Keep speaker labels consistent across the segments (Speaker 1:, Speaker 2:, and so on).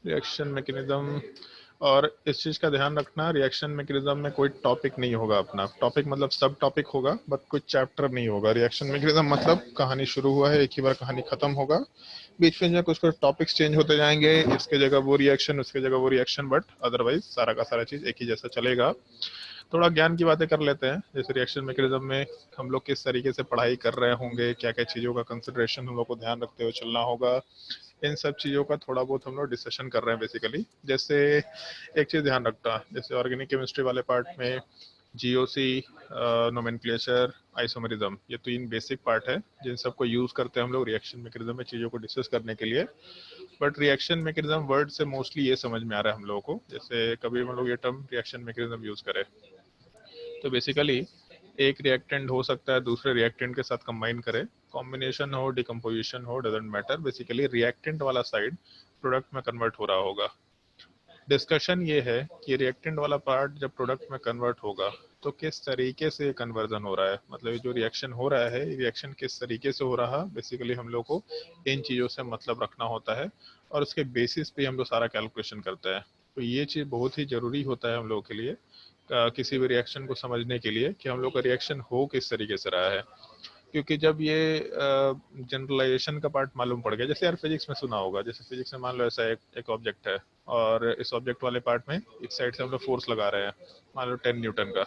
Speaker 1: Reaction mechanism, और इस चीज़ का ध्यान रखना, रिएक्शन मैकेनिज्म में कोई टॉपिक नहीं होगा अपना। टॉपिक मतलब सब टॉपिक होगा, बट कोई चैप्टर नहीं होगा। रिएक्शन मैकेनिज्म मतलब कहानी शुरू हुआ है, एक ही बार कहानी खत्म होगा, बीच में जो कुछ कुछ टॉपिक्स चेंज होते जाएंगे, इसके जगह वो रिएक्शन, उसके जगह वो रिएक्शन, बट अदरवाइज सारा का सारा चीज़ एक ही जैसा चलेगा। थोड़ा ज्ञान की बातें कर लेते हैं। जैसे रिएक्शन मैकेनिज्म में हम लोग किस तरीके से पढ़ाई कर रहे होंगे, क्या क्या चीज़ों का कंसिडरेशन हम लोग को ध्यान रखते हुए चलना होगा, इन सब चीज़ों का थोड़ा बहुत हम लोग डिस्कशन कर रहे हैं बेसिकली। जैसे एक चीज़ ध्यान रखना, जैसे ऑर्गेनिक केमिस्ट्री वाले पार्ट में जीओसी, नोमेनक्लेचर, आइसोमरिज्म, ये तीन बेसिक पार्ट है जिन सबको यूज करते हैं हम लोग रिएक्शन मैकेनिज्म में चीज़ों को डिस्कस करने के लिए। बट रिएक्शन मैकेनिज्म वर्ड से मोस्टली ये समझ में आ रहा है हम लोगों को, जैसे कभी हम लोग ये टर्म रिएक्शन मैकेनिज्म यूज करें तो बेसिकली एक रिएक्टेंट हो सकता है दूसरे रिएक्टेंट के साथ कंबाइन करे, कॉम्बिनेशन हो, डिकम्पोजिशन हो, डजेंट मैटर, बेसिकली रिएक्टेंट वाला साइड प्रोडक्ट में कन्वर्ट हो रहा होगा। डिस्कशन ये है कि रिएक्टेंट वाला पार्ट जब प्रोडक्ट में कन्वर्ट होगा तो किस तरीके से कन्वर्जन हो रहा है, मतलब ये जो रिएक्शन हो रहा है, रिएक्शन किस तरीके से हो रहा है, बेसिकली हम लोग को इन चीज़ों से मतलब रखना होता है और उसके बेसिस पे हम लोग सारा कैलकुलेशन करते हैं। तो ये चीज़ बहुत ही ज़रूरी होता है हम लोग के लिए, किसी भी रिएक्शन को समझने के लिए कि हम लोग का रिएक्शन हो किस तरीके से रहा है। क्योंकि जब ये जनरलाइजेशन का पार्ट मालूम पड़ गया, जैसे यार फिजिक्स में सुना होगा, जैसे फिजिक्स में मान लो ऐसा एक ऑब्जेक्ट है और इस ऑब्जेक्ट वाले पार्ट में एक साइड से हम लोग फोर्स लगा रहे हैं, मान लो 10 न्यूटन का।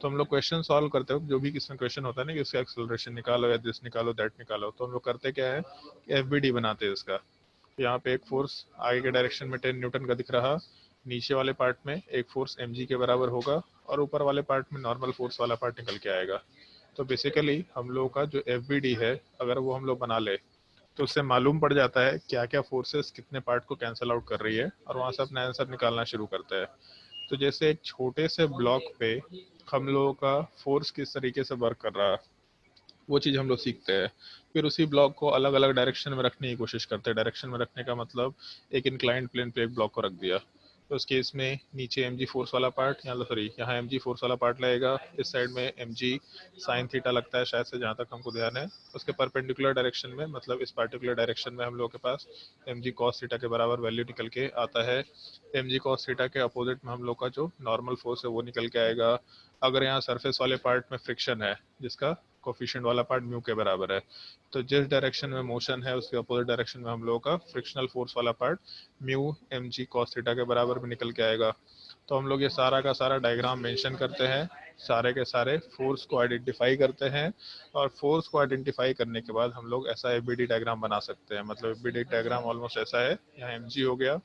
Speaker 1: तो हम लोग क्वेश्चन सॉल्व करते हो, जो भी किसमें क्वेश्चन होता है ना कि उसका एक्सेलरेशन निकालो या दिस निकालो दैट निकालो, तो हम लोग करते क्या है कि एफबीडी बनाते हैं इसका। यहाँ पे एक फोर्स आगे के डायरेक्शन में 10 न्यूटन का दिख रहा, नीचे वाले पार्ट में एक फोर्स mg के बराबर होगा और ऊपर वाले पार्ट में नॉर्मल फोर्स वाला पार्ट निकल के आएगा। तो बेसिकली हम लोग का जो एफ है, अगर वो हम लोग बना ले तो उससे मालूम पड़ जाता है क्या क्या फोर्सेस कितने पार्ट को कैंसिल आउट कर रही है और वहां से अपना आंसर निकालना शुरू करता है। तो जैसे एक छोटे से ब्लॉक पे हम लोगों का फोर्स किस तरीके से वर्क कर रहा है, वो चीज़ हम लोग सीखते हैं। फिर उसी ब्लॉक को अलग अलग डायरेक्शन में रखने की कोशिश करते हैं। डायरेक्शन में रखने का मतलब एक इंक्लाइंड प्लेन पे एक ब्लॉक को रख दिया, तो उस केस में नीचे एम जी फोर्स वाला पार्ट, यहाँ सॉरी यहाँ एम जी फोर्स वाला पार्ट लगेगा, इस साइड में एम जी साइन थीटा लगता है शायद से, जहाँ तक हमको ध्यान है। उसके परपेंडिकुलर डायरेक्शन में, मतलब इस पार्टिकुलर डायरेक्शन में हम लोग के पास एम जी कॉस थीटा के बराबर वैल्यू निकल के आता है। एम जी कॉस थीटा के अपोजिट में हम लोग का जो नॉर्मल फोर्स है वो निकल के आएगा। अगर यहाँ सरफेस वाले पार्ट में फ्रिक्शन है जिसका कोफिशिएंट वाला पार्ट म्यू के बराबर है, तो जिस डायरेक्शन में मोशन है उसके अपोजिट डायरेक्शन में हम लोगों का फ्रिक्शनल फोर्स वाला part mu M G cos theta के बराबर भी निकल के आएगा। तो हम लोग ये सारा का सारा डायग्राम मेंशन करते हैं, सारे के सारे फोर्स को आइडेंटिफाई करते हैं और फोर्स को आइडेंटिफाई करने के बाद हम लोग ऐसा एफबीडी डायग्राम बना सकते हैं। मतलब एफबीडी डायग्राम ऑलमोस्ट ऐसा है, यहाँ एम जी हो गया,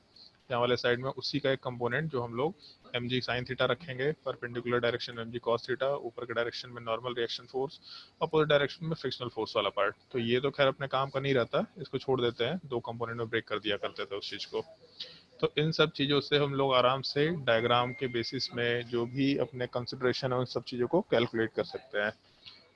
Speaker 1: यहाँ वाले साइड में उसी का एक कंपोनेंट जो हम लोग एम जी साइन थीटा रखेंगे, परपेंडिकुलर डायरेक्शन में एम जी कॉस थीटा, ऊपर के डायरेक्शन में normal reaction force, opposite direction में फ्रिक्शनल फोर्स वाला पार्ट। तो ये तो खैर अपने काम का नहीं रहता, इसको छोड़ देते हैं, दो कंपोनेंट में ब्रेक कर दिया करते थे उस चीज़ को। तो इन सब चीज़ों से हम लोग आराम से डायग्राम के बेसिस में जो भी अपने कंसिडरेशन है उन सब चीज़ों को कैलकुलेट कर सकते हैं।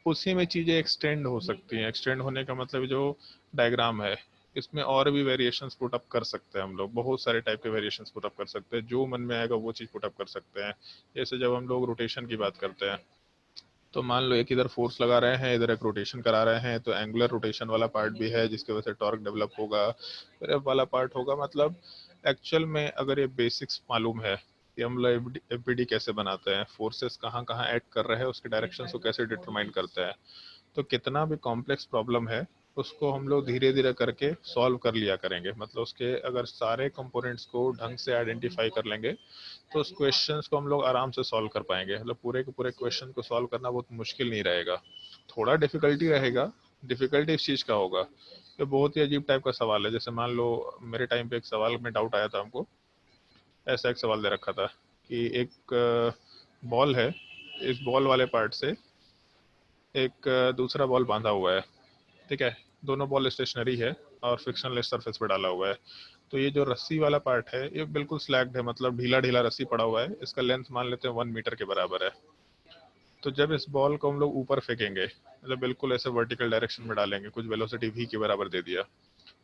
Speaker 1: उसी में चीज़ें एक्सटेंड हो सकती हैं। एक्सटेंड होने का मतलब जो डायग्राम है इसमें और भी वेरिएशंस पुट अप कर सकते हैं हम लोग, बहुत सारे टाइप के वेरिएशंस पुट अप कर सकते हैं, जो मन में आएगा वो चीज़ पुट अप कर सकते हैं। जैसे जब हम लोग रोटेशन की बात करते हैं तो मान लो एक इधर फोर्स लगा रहे हैं, इधर एक रोटेशन करा रहे हैं, तो एंगुलर रोटेशन वाला पार्ट भी है जिसकी वजह से टॉर्क डेवलप होगा, फिर एफ वाला पार्ट होगा। मतलब एक्चुअल में अगर ये बेसिक्स मालूम है कि हम लोग एफबीडी कैसे बनाते हैं, फोर्सेस कहाँ कहाँ एक्ट कर रहे हैं, उसके डायरेक्शन को कैसे डिटरमाइन करते हैं, तो कितना भी कॉम्प्लेक्स प्रॉब्लम है उसको हम लोग धीरे धीरे करके सॉल्व कर लिया करेंगे। मतलब उसके अगर सारे कंपोनेंट्स को ढंग से आइडेंटिफाई कर लेंगे तो उस क्वेश्चंस को हम लोग आराम से सॉल्व कर पाएंगे। मतलब पूरे के पूरे क्वेश्चन को सॉल्व करना बहुत मुश्किल नहीं रहेगा, थोड़ा डिफिकल्टी रहेगा। डिफिकल्टी इस चीज़ का होगा, ये बहुत ही अजीब टाइप का सवाल है। जैसे मान लो मेरे टाइम पे एक सवाल में डाउट आया था हमको, ऐसा एक सवाल दे रखा था कि एक बॉल है, इस बॉल वाले पार्ट से एक दूसरा बॉल बांधा हुआ है, ठीक है, दोनों बॉल स्टेशनरी है और फ्रिक्शनलेस सरफेस पे डाला हुआ है। तो ये जो रस्सी वाला पार्ट है ये बिल्कुल स्लैग्ड है, मतलब ढीला ढीला रस्सी पड़ा हुआ है, इसका लेंथ मान लेते हैं 1 मीटर के बराबर है। तो जब इस बॉल को हम लोग ऊपर फेंकेंगे, मतलब बिल्कुल ऐसे वर्टिकल डायरेक्शन में डालेंगे, कुछ वेलोसिटी v के बराबर दे दिया,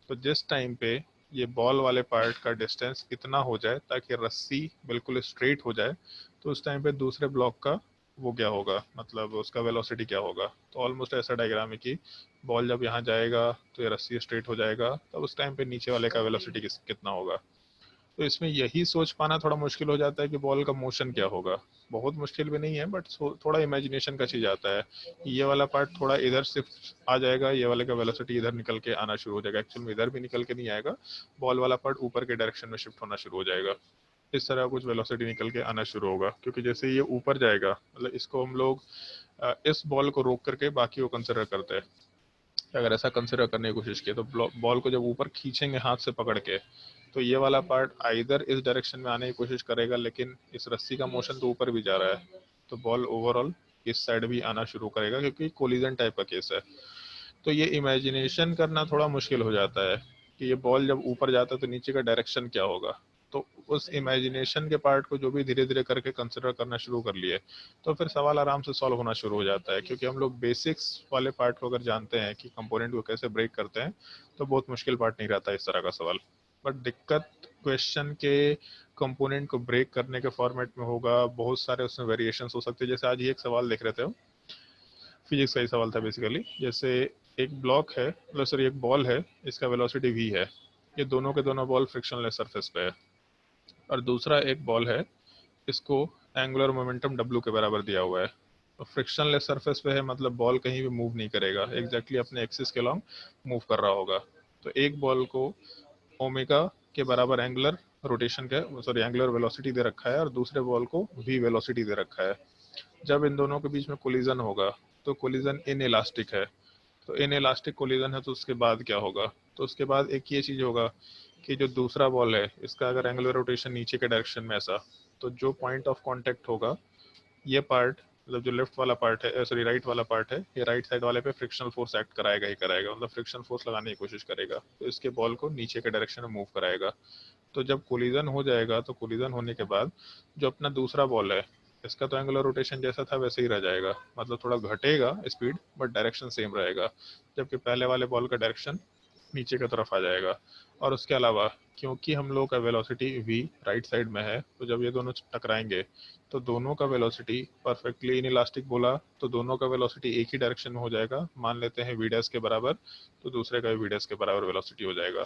Speaker 1: तो जिस टाइम पे ये बॉल वाले पार्ट का डिस्टेंस इतना हो जाए ताकि रस्सी बिल्कुल स्ट्रेट हो जाए, तो उस टाइम पे दूसरे ब्लॉक का वो क्या होगा, मतलब उसका वेलोसिटी क्या होगा। तो ऑलमोस्ट ऐसा डायग्राम है कि बॉल जब यहाँ जाएगा तो ये रस्सी स्ट्रेट हो जाएगा, तब उस टाइम पे नीचे वाले का वेलोसिटी कितना होगा। तो इसमें यही सोच पाना थोड़ा मुश्किल हो जाता है कि बॉल का मोशन क्या होगा। बहुत मुश्किल भी नहीं है, बट थोड़ा इमेजिनेशन का चीज आता है। ये वाला पार्ट थोड़ा इधर शिफ्ट आ जाएगा, ये वाले का वेलोसिटी इधर निकल के आना शुरू हो जाएगा। एक्चुअल में इधर भी निकल के नहीं आएगा, बॉल वाला पार्ट ऊपर के डायरेक्शन में शिफ्ट होना शुरू हो जाएगा। इस तरह कुछ वेलोसिटी निकल के आना शुरू होगा, क्योंकि जैसे ये ऊपर जाएगा, मतलब इसको हम लोग इस बॉल को रोक करके बाकी को कंसिडर करते हैं। अगर ऐसा कंसिडर करने की कोशिश की तो बॉल को जब ऊपर खींचेंगे हाथ से पकड़ के, तो ये वाला पार्ट आइदर इस डायरेक्शन में आने की कोशिश करेगा, लेकिन इस रस्सी का मोशन तो ऊपर भी जा रहा है, तो बॉल ओवरऑल इस साइड भी आना शुरू करेगा, क्योंकि कोलिजन टाइप का केस है। तो ये इमेजिनेशन करना थोड़ा मुश्किल हो जाता है कि ये बॉल जब ऊपर जाता है तो नीचे का डायरेक्शन क्या होगा। तो उस इमेजिनेशन के पार्ट को जो भी धीरे धीरे करके कंसिडर करना शुरू कर लिए, तो फिर सवाल आराम से सॉल्व होना शुरू हो जाता है, क्योंकि हम लोग बेसिक्स वाले पार्ट को अगर जानते हैं कि कंपोनेंट को कैसे ब्रेक करते हैं, तो बहुत मुश्किल पार्ट नहीं रहता इस तरह का सवाल। बट दिक्कत क्वेश्चन के कंपोनेंट को ब्रेक करने के फॉर्मेट में होगा। बहुत सारे उसमें वेरिएशंस हो सकते हैं। जैसे आज ही एक सवाल देख रहे थे, फिजिक्स का ही सवाल था बेसिकली। जैसे एक ब्लॉक है, मतलब सॉरी एक बॉल है, इसका वेलोसिटी v है, ये दोनों के दोनों बॉल फ्रिक्शनलेस सरफेस पे है। और दूसरा एक बॉल है, इसको एंगुलर मोमेंटम w के बराबर दिया हुआ है। तो फ्रिक्शनलेस सरफेस पे है, मतलब बॉल कहीं भी मूव नहीं करेगा, एग्जैक्टली अपने एक्सिस के लॉन्ग मूव कर रहा होगा। तो एक बॉल को ओमेगा के बराबर एंगुलर रोटेशन का, सॉरी एंगुलर वेलोसिटी दे रखा है, और दूसरे बॉल को v वेलोसिटी दे रखा है। जब इन दोनों के बीच में कोलिजन होगा, तो कोलिजन इन इलास्टिक है। तो इन इलास्टिक कोलिजन है, तो उसके बाद क्या होगा? तो उसके बाद एक ये चीज होगा कि जो दूसरा बॉल है, इसका अगर एंगुलर रोटेशन नीचे के डायरेक्शन में ऐसा, तो जो पॉइंट ऑफ कांटेक्ट होगा, ये पार्ट, मतलब जो लेफ्ट वाला पार्ट है, सॉरी राइट वाला पार्ट है, ये राइट साइड वाले पे फ्रिक्शनल फोर्स एक्ट कराएगा ही कराएगा, मतलब फ्रिक्शन फोर्स लगाने की कोशिश करेगा, तो इसके बॉल को नीचे के डायरेक्शन में मूव कराएगा। तो जब कोलिजन हो जाएगा, तो कोलिजन होने के बाद जो अपना दूसरा बॉल है, इसका तो एंगुलर रोटेशन जैसा था वैसे ही रह जाएगा, मतलब थोड़ा घटेगा स्पीड, बट डायरेक्शन सेम रहेगा। जबकि पहले वाले बॉल का डायरेक्शन नीचे की तरफ आ जाएगा। और उसके अलावा क्योंकि हम लोग का वेलोसिटी v राइट साइड में है, तो जब ये दोनों टकराएंगे, तो दोनों का वेलोसिटी परफेक्टली इन इलास्टिक बोला, तो दोनों का वेलोसिटी एक ही डायरेक्शन में हो जाएगा। मान लेते हैं v डैश के बराबर, तो दूसरे का भी v डैश के बराबर वेलोसिटी हो जाएगा।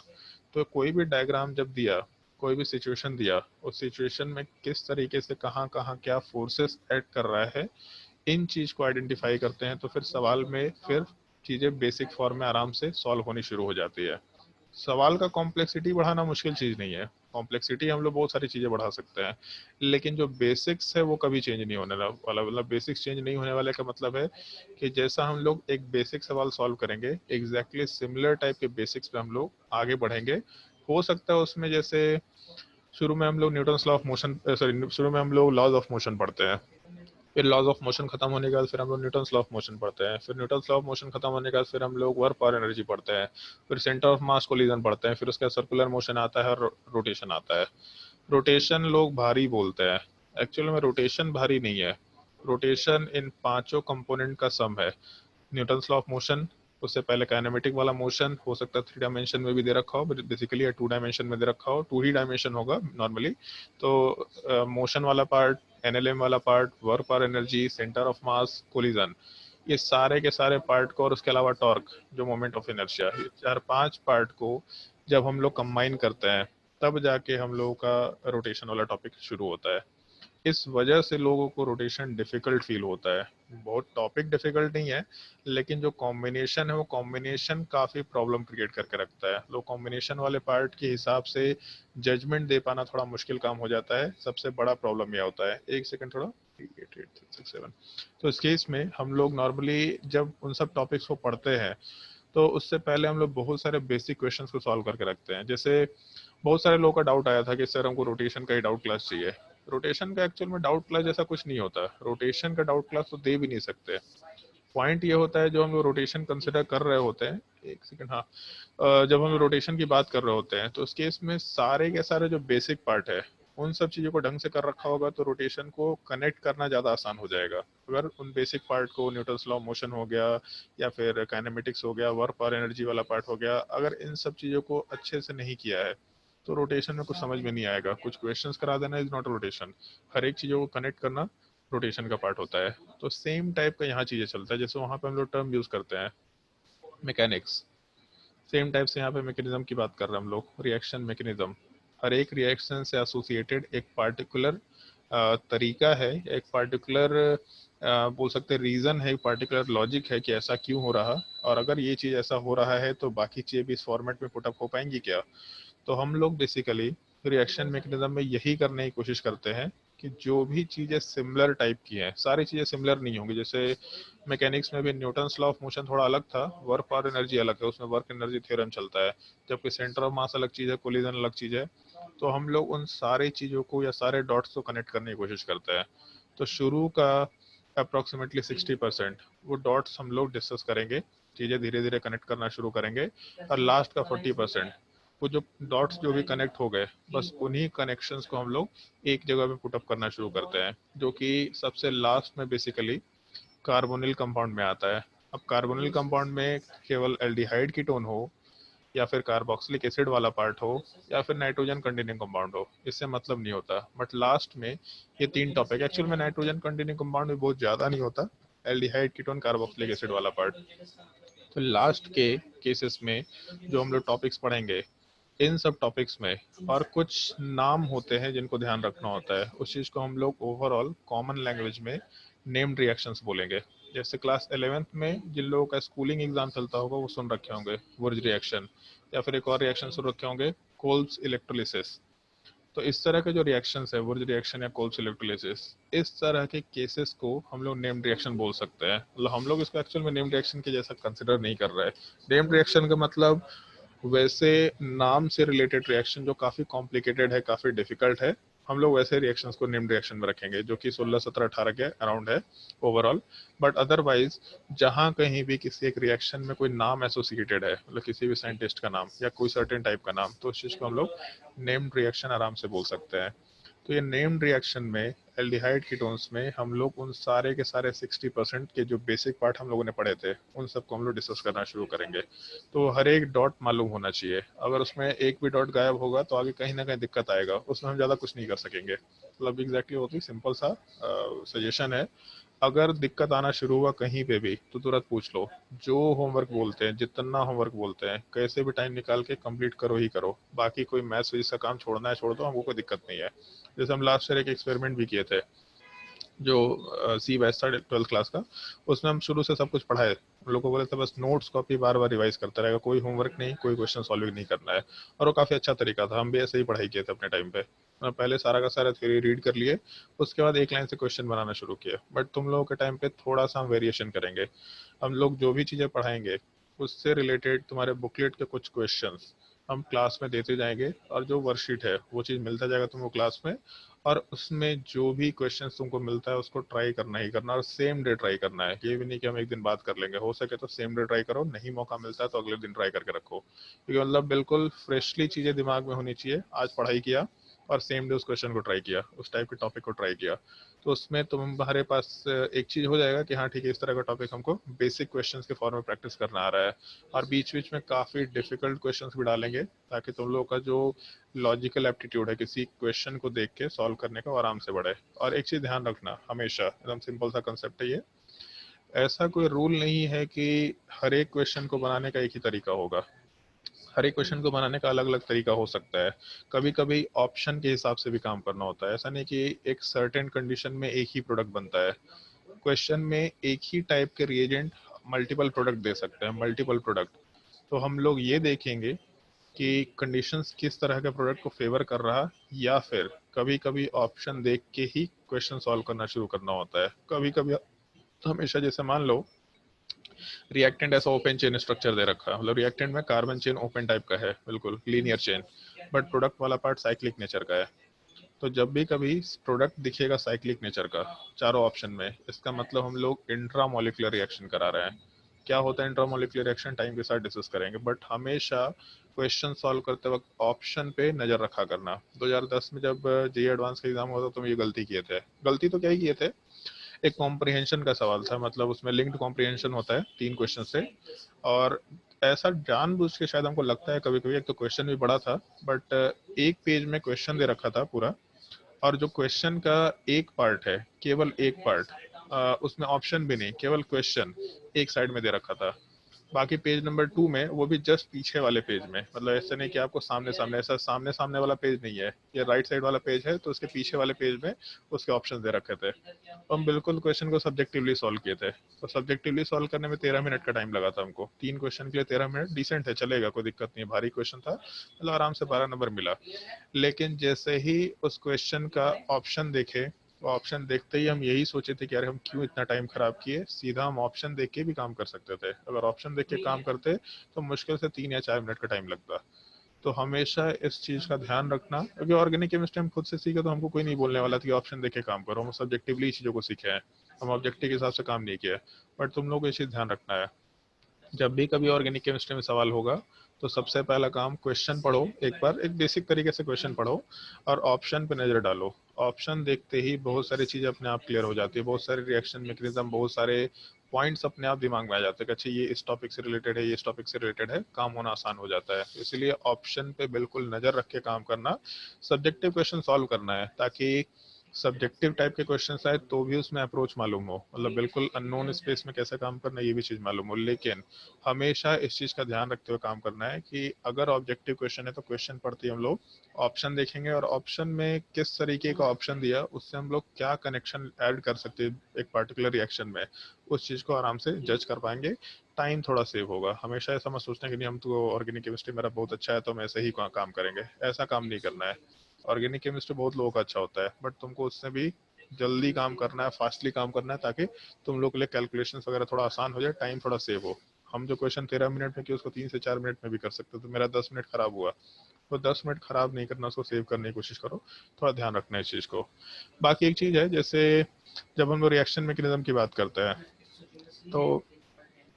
Speaker 1: तो कोई भी डायग्राम जब दिया, कोई भी सिचुएशन दिया, उस सिचुएशन में किस तरीके से कहाँ कहाँ क्या फोर्सेस एक्ट कर रहा है, इन चीज को आइडेंटिफाई करते हैं, तो फिर सवाल में फिर चीजें बेसिक फॉर्म में आराम से सॉल्व होनी शुरू हो जाती है। सवाल का कॉम्प्लेक्सिटी बढ़ाना मुश्किल चीज नहीं है। कॉम्प्लेक्सिटी हम लोग बहुत सारी चीजें बढ़ा सकते हैं, लेकिन जो बेसिक्स है वो कभी चेंज नहीं होने वाला। मतलब बेसिक्स चेंज नहीं होने वाले का मतलब है कि जैसा हम लोग एक बेसिक सवाल सॉल्व करेंगे, एग्जैक्टली सिमिलर टाइप के बेसिक्स पे हम लोग आगे बढ़ेंगे। हो सकता है उसमें जैसे शुरू में हम लोग Newton's law of motion, sorry शुरू में हम लोग लॉज ऑफ मोशन पढ़ते हैं, फिर लॉज ऑफ मोशन खत्म होने के बाद फिर हम लोग न्यूटन्स लॉ ऑफ मोशन पढ़ते हैं, फिर न्यूटन्स लॉ ऑफ मोशन खत्म होने के बाद फिर हम लोग वर्क पावर एनर्जी पढ़ते हैं, फिर सेंटर ऑफ मास कोलिजन पढ़ते हैं, फिर उसका सर्कुलर मोशन आता है और रोटेशन आता है। रोटेशन लोग भारी बोलते हैं, एक्चुअली में रोटेशन भारी नहीं है। रोटेशन इन पांचों कंपोनेंट का सम है। न्यूटन्स लॉ ऑफ मोशन, उससे पहले काइनेमेटिक वाला मोशन हो सकता है 3 डायमेंशन में भी दे रखा हो, बेसिकली 2 डायमेंशन में दे रखा हो, 2 ही डायमेंशन होगा नॉर्मली। तो मोशन वाला पार्ट, एनएलएम वाला part, work power energy, centre of mass, collision, ये सारे के सारे पार्ट को, और उसके अलावा टॉर्क जो मोमेंट ऑफ इनर्शिया, ये 4-5 पार्ट को जब हम लोग कंबाइन करते हैं, तब जाके हम लोगों का रोटेशन वाला टॉपिक शुरू होता है। इस वजह से लोगों को रोटेशन डिफिकल्ट फील होता है। बहुत टॉपिक डिफिकल्ट नहीं है, लेकिन जो कॉम्बिनेशन है वो कॉम्बिनेशन काफी प्रॉब्लम क्रिएट करके रखता है। लोग कॉम्बिनेशन वाले पार्ट के हिसाब से जजमेंट दे पाना थोड़ा मुश्किल काम हो जाता है। सबसे बड़ा प्रॉब्लम यह होता है, एक सेकंड थोड़ा, 8, 8, 6, 7। तो इस केस में हम लोग नॉर्मली जब उन सब टॉपिक्स को पढ़ते हैं, तो उससे पहले हम लोग बहुत सारे बेसिक क्वेश्चंस को सॉल्व करके रखते हैं। जैसे बहुत सारे लोगों का डाउट आया था कि सर हमको रोटेशन का ही डाउट क्लास चाहिए। रोटेशन का एक्चुअल में डाउट क्लास जैसा कुछ नहीं होता, रोटेशन का डाउट क्लास तो दे भी नहीं सकते। पॉइंट ये होता है, जो हम लोग रोटेशन कंसिडर कर रहे होते हैं, एक सेकंड, हाँ, जब हम रोटेशन की बात कर रहे होते हैं, तो उस केस में सारे के सारे जो बेसिक पार्ट है, उन सब चीजों को ढंग से कर रखा होगा, तो रोटेशन को कनेक्ट करना ज्यादा आसान हो जाएगा। अगर उन बेसिक पार्ट को, न्यूटन्स लॉ ऑफ मोशन हो गया, या फिर काइनेमेटिक्स हो गया, वर्क पावर एनर्जी वाला पार्ट हो गया, अगर इन सब चीजों को अच्छे से नहीं किया है, तो रोटेशन में कुछ समझ में नहीं आएगा। कुछ क्वेश्चंस करा देना इज नॉट रोटेशन। हर एक चीजों को कनेक्ट करना रोटेशन का पार्ट होता है। तो सेम टाइप का यहाँ चीजें चलता है। जैसे वहां पे हम लोग टर्म यूज करते हैं मैकेनिक्स, सेम टाइप से यहाँ पे मैकेनिज्म की बात कर रहे हैं हम लोग, रिएक्शन मैकेनिज्म। हर एक रिएक्शन से एसोसिएटेड एक पार्टिकुलर तरीका है, एक पार्टिकुलर बोल सकते हैं रीज़न है, एक पार्टिकुलर लॉजिक है कि ऐसा क्यों हो रहा, और अगर ये चीज़ ऐसा हो रहा है तो बाकी चीज़ें भी इस फॉर्मेट में पुटअप हो पाएंगी क्या। तो हम लोग बेसिकली रिएक्शन मैकेनिज्म में यही करने की कोशिश करते हैं कि जो भी चीज़ें सिमिलर टाइप की हैं, सारी चीज़ें सिमिलर नहीं होंगी। जैसे मैकेनिक्स में भी न्यूटन्स लॉ ऑफ मोशन थोड़ा अलग था, वर्क और एनर्जी अलग है, उसमें वर्क एनर्जी थ्योरम चलता है, जबकि सेंटर ऑफ मास अलग चीज़ है, कोलिजन अलग चीज़ है। तो हम लोग उन सारी चीज़ों को या सारे डॉट्स को कनेक्ट करने की कोशिश करते हैं। तो शुरू का अप्रोक्सीमेटली 60% वो डॉट्स हम लोग डिस्कस करेंगे, चीज़ें धीरे धीरे कनेक्ट करना शुरू करेंगे, और लास्ट का 40% वो जो डॉट्स जो भी कनेक्ट हो गए, बस उन्हीं कनेक्शंस को हम लोग एक जगह पे पुटअप करना शुरू करते हैं, जो कि सबसे लास्ट में बेसिकली कार्बोनिल कंपाउंड में आता है। अब कार्बोनिल कंपाउंड में केवल एल्डिहाइड कीटोन हो, या फिर कार्बोक्सिलिक एसिड वाला पार्ट हो, या फिर नाइट्रोजन कंटेनिंग कंपाउंड हो, इससे मतलब नहीं होता। बट लास्ट में ये तीन टॉपिक, एक्चुअल में नाइट्रोजन कंटेनिंग कंपाउंड भी बहुत ज़्यादा नहीं होता, एल्डिहाइड कीटोन कार्बोक्सिलिक एसिड वाला पार्ट। तो लास्ट के केसेस में जो हम लोग टॉपिक्स पढ़ेंगे, इन सब टॉपिक्स में और कुछ नाम होते हैं जिनको ध्यान रखना होता है, उस चीज़ को हम लोग ओवरऑल कॉमन लैंग्वेज में नेम्ड रिएक्शंस बोलेंगे। जैसे क्लास 11th में जिन लोगों का स्कूलिंग एग्जाम चलता होगा वो सुन रखे होंगे वुर्ज रिएक्शन, या फिर एक और रिएक्शन सुन रखे होंगे कोल्ब्स इलेक्ट्रोलिसिस। तो इस तरह के जो रिएक्शंस है, वुर्ज रिएक्शन या कोल्ब्स इलेक्ट्रोलिसिस, इस तरह के केसेस को हम लोग नेम्ड रिएक्शन बोल सकते हैं। मतलब हम लोग इसको एक्चुअल में नेम्ड रिएक्शन के जैसा कंसिडर नहीं कर रहे हैं। नेम्ड रिएक्शन का मतलब वैसे नाम से रिलेटेड रिएक्शन जो काफ़ी कॉम्प्लिकेटेड है, काफ़ी डिफिकल्ट है, हम लोग वैसे रिएक्शंस को नेम्ड रिएक्शन में रखेंगे, जो कि 16 17 18 के अराउंड है ओवरऑल। बट अदरवाइज जहाँ कहीं भी किसी एक रिएक्शन में कोई नाम एसोसिएटेड है, मतलब किसी भी साइंटिस्ट का नाम या कोई सर्टेन टाइप का नाम, तो उस चीज़ को हम लोग नेम्ड रिएक्शन आराम से बोल सकते हैं। तो ये नेम्ड रिएक्शन में एल्डिहाइड कीटोन्स में हम लोग उन सारे के सारे 60% के जो बेसिक पार्ट हम लोगों ने पढ़े थे, उन सबको हम लोग डिस्कस करना शुरू करेंगे। तो हर एक डॉट मालूम होना चाहिए, अगर उसमें एक भी डॉट गायब होगा तो आगे कहीं ना कहीं दिक्कत आएगा, उसमें हम ज़्यादा कुछ नहीं कर सकेंगे। मतलब एग्जैक्टली होती सिंपल सा सजेशन है, अगर दिक्कत आना शुरू हुआ कहीं पे भी तो तुरंत पूछ लो। जो होमवर्क बोलते हैं, जितना होमवर्क बोलते हैं, कैसे भी टाइम निकाल के कंप्लीट करो ही करो। बाकी कोई मैथ्स फिजिक्स का काम छोड़ना है छोड़ दो, हमको कोई दिक्कत नहीं है। जैसे हम लास्ट ईयर एक एक्सपेरिमेंट भी किए थे, जो सी बैच था 12th क्लास का, उसमें हम शुरू से सब कुछ पढ़ाए, हम लोग को बोले थे बस नोट्स कॉपी बार बार रिवाइज करता रहेगा, कोई होमवर्क नहीं, कोई क्वेश्चन सॉल्विंग नहीं करना है। और वो काफ़ी अच्छा तरीका था, हम भी ऐसे ही पढ़ाई किए थे अपने टाइम पे। पहले सारा का सारा थ्योरी रीड कर लिए, उसके बाद एक लाइन से क्वेश्चन बनाना शुरू किए। बट तुम लोगों के टाइम पे थोड़ा सा हम वेरिएशन करेंगे, हम लोग जो भी चीज़ें पढ़ाएंगे उससे रिलेटेड तुम्हारे बुकलेट के कुछ क्वेश्चंस हम क्लास में देते जाएंगे, और जो वर्कशीट है वो चीज़ मिलता जाएगा तुमको क्लास में, और उसमें जो भी क्वेश्चन तुमको मिलता है उसको ट्राई करना ही करना, और सेम डे ट्राई करना है। ये भी नहीं कि हम एक दिन बात कर लेंगे, हो सके तो सेम डे ट्राई करो, नहीं मौका मिलता है तो अगले दिन ट्राई करके रखो, क्योंकि मतलब बिल्कुल फ्रेशली चीज़ें दिमाग में होनी चाहिए। आज पढ़ाई किया और सेम डे उस क्वेश्चन को ट्राई किया, उस टाइप के टॉपिक को ट्राई किया, तो उसमें तुम्हारे पास एक चीज़ हो जाएगा कि हाँ ठीक है, इस तरह का टॉपिक हमको बेसिक क्वेश्चंस के फॉर्म में प्रैक्टिस करना आ रहा है। और बीच बीच में काफ़ी डिफिकल्ट क्वेश्चंस भी डालेंगे, ताकि तुम लोगों का जो लॉजिकल एप्टीट्यूड है किसी क्वेश्चन को देख के सॉल्व करने का, वो आराम से बढ़े। और एक चीज़ ध्यान रखना, हमेशा एकदम सिंपल सा कंसेप्ट है ये, ऐसा कोई रूल नहीं है कि हर एक क्वेश्चन को बनाने का एक ही तरीका होगा। हर एक क्वेश्चन को बनाने का अलग अलग तरीका हो सकता है। कभी कभी ऑप्शन के हिसाब से भी काम करना होता है, ऐसा नहीं कि एक सर्टेन कंडीशन में एक ही प्रोडक्ट बनता है। क्वेश्चन में एक ही टाइप के रिएजेंट मल्टीपल प्रोडक्ट दे सकते हैं, मल्टीपल प्रोडक्ट। तो हम लोग ये देखेंगे कि कंडीशंस किस तरह के प्रोडक्ट को फेवर कर रहा, या फिर कभी कभी ऑप्शन देख के ही क्वेश्चन सॉल्व करना शुरू करना होता है। कभी कभी हमेशा, जैसे मान लो रिएक्टेंट ऐसा ओपन चेन स्ट्रक्चर दे रखा है, मतलब रिएक्टेंट में कार्बन चेन ओपन टाइप का है, बिल्कुल लीनियर चेन, बट प्रोडक्ट वाला पार्ट साइक्लिक नेचर का है। तो जब भी कभी प्रोडक्ट दिखेगा साइक्लिक नेचर का चारों ऑप्शन में, इसका मतलब हम लोग इंट्रामोलिकुलर रिएक्शन करा रहे हैं। क्या होता है इंट्रामोलिकुलर रिएक्शन, टाइम के साथ डिस्कस करेंगे, बट हमेशा क्वेश्चन सॉल्व करते वक्त ऑप्शन पे नजर रखा करना। 2010 में जब जेईई एडवांस का एग्जाम हुआ था तो हम ये गलती किए थे, गलती तो क्या ही किए थे, एक कॉम्प्रिहेंशन का सवाल था, मतलब उसमें लिंक्ड कॉम्प्रिहेंशन होता है 3 क्वेश्चन से। और ऐसा जानबूझ के शायद हमको लगता है कभी कभी, एक तो क्वेश्चन भी बड़ा था, बट एक पेज में क्वेश्चन दे रखा था पूरा, और जो क्वेश्चन का एक पार्ट है, केवल एक पार्ट, उसमें ऑप्शन भी नहीं, केवल क्वेश्चन एक साइड में दे रखा था। बाकी पेज नंबर 2 में वो भी जस्ट पीछे वाले पेज में, मतलब ऐसा नहीं कि आपको सामने सामने, ऐसा सामने सामने वाला पेज नहीं है, ये राइट साइड वाला पेज है, तो उसके पीछे वाले पेज में उसके ऑप्शन दे रखे थे। तो हम बिल्कुल क्वेश्चन को सब्जेक्टिवली सॉल्व किए थे। तो सब्जेक्टिवली सॉल्व करने में 13 मिनट का टाइम लगा था हमको। 3 क्वेश्चन के लिए 13 मिनट डिसेंट है, चलेगा, कोई दिक्कत नहीं है। भारी क्वेश्चन था, मतलब आराम से 12 नंबर मिला। लेकिन जैसे ही उस क्वेश्चन का ऑप्शन देखे, तो ऑप्शन देखते ही हम यही सोचे थे कि यार हम क्यों इतना टाइम खराब किए, सीधा हम ऑप्शन देख के भी काम कर सकते थे। अगर ऑप्शन देख के काम करते तो मुश्किल से 3 या 4 मिनट का टाइम लगता। तो हमेशा इस चीज का ध्यान रखना, क्योंकि ऑर्गेनिक केमिस्ट्री हम खुद से सीखे, तो हमको कोई नहीं बोलने वाला था कि ऑप्शन देख के काम करो। हम सब्जेक्टिवली चीजों को सीखे हैं, हम ऑब्जेक्टिव के हिसाब से काम नहीं किया। बट तुम लोग को ये चीज ध्यान रखना है, जब भी कभी ऑर्गेनिक केमिस्ट्री में सवाल होगा तो सबसे पहला काम क्वेश्चन पढ़ो, एक बार एक बेसिक तरीके से क्वेश्चन पढ़ो और ऑप्शन पे नजर डालो। ऑप्शन देखते ही बहुत सारी चीजें अपने आप क्लियर हो जाती है, बहुत सारे रिएक्शन मैकेनिज्म, बहुत सारे पॉइंट्स अपने आप दिमाग में आ जाते हैं कि अच्छा ये इस टॉपिक से रिलेटेड है, ये इस टॉपिक से रिलेटेड है, काम होना आसान हो जाता है। इसलिए ऑप्शन पे बिल्कुल नजर रख के काम करना, सब्जेक्टिव क्वेश्चन सॉल्व करना है, ताकि सब्जेक्टिव टाइप के क्वेश्चन आए तो भी उसमें अप्रोच मालूम हो, मतलब बिल्कुल अननोन स्पेस में कैसे काम करना है ये भी चीज मालूम हो। लेकिन हमेशा इस चीज का ध्यान रखते हुए काम करना है कि अगर ऑब्जेक्टिव क्वेश्चन है तो क्वेश्चन पढ़ते ही हम लोग ऑप्शन देखेंगे, और ऑप्शन में किस तरीके का ऑप्शन दिया उससे हम लोग क्या कनेक्शन ऐड कर सकते हैं एक पर्टिकुलर रिएक्शन में, उस चीज को आराम से जज कर पाएंगे। टाइम थोड़ा सेव होगा। हमेशा ऐसा मत सोचना कि नहीं हम तो ऑर्गेनिक केमिस्ट्री मेरा बहुत अच्छा है तो हम ऐसे ही काम करेंगे, ऐसा काम नहीं करना है। ऑर्गेनिक केमिस्ट्री बहुत लोगों का अच्छा होता है, बट तुमको उससे भी जल्दी काम करना है, फास्टली काम करना है, ताकि तुम लोग के लिए कैलकुलेशन वगैरह थोड़ा आसान हो जाए, टाइम थोड़ा सेव हो। हम जो क्वेश्चन 13 मिनट में किए उसको 3 से 4 मिनट में भी कर सकते हो, तो मेरा 10 मिनट खराब हुआ, तो 10 मिनट खराब नहीं करना, उसको सेव करने की कोशिश करो। थोड़ा ध्यान रखना है इस चीज को। बाकी एक चीज है, जैसे जब हम लोग रिएक्शन मैकेनिज्म की बात करते हैं, तो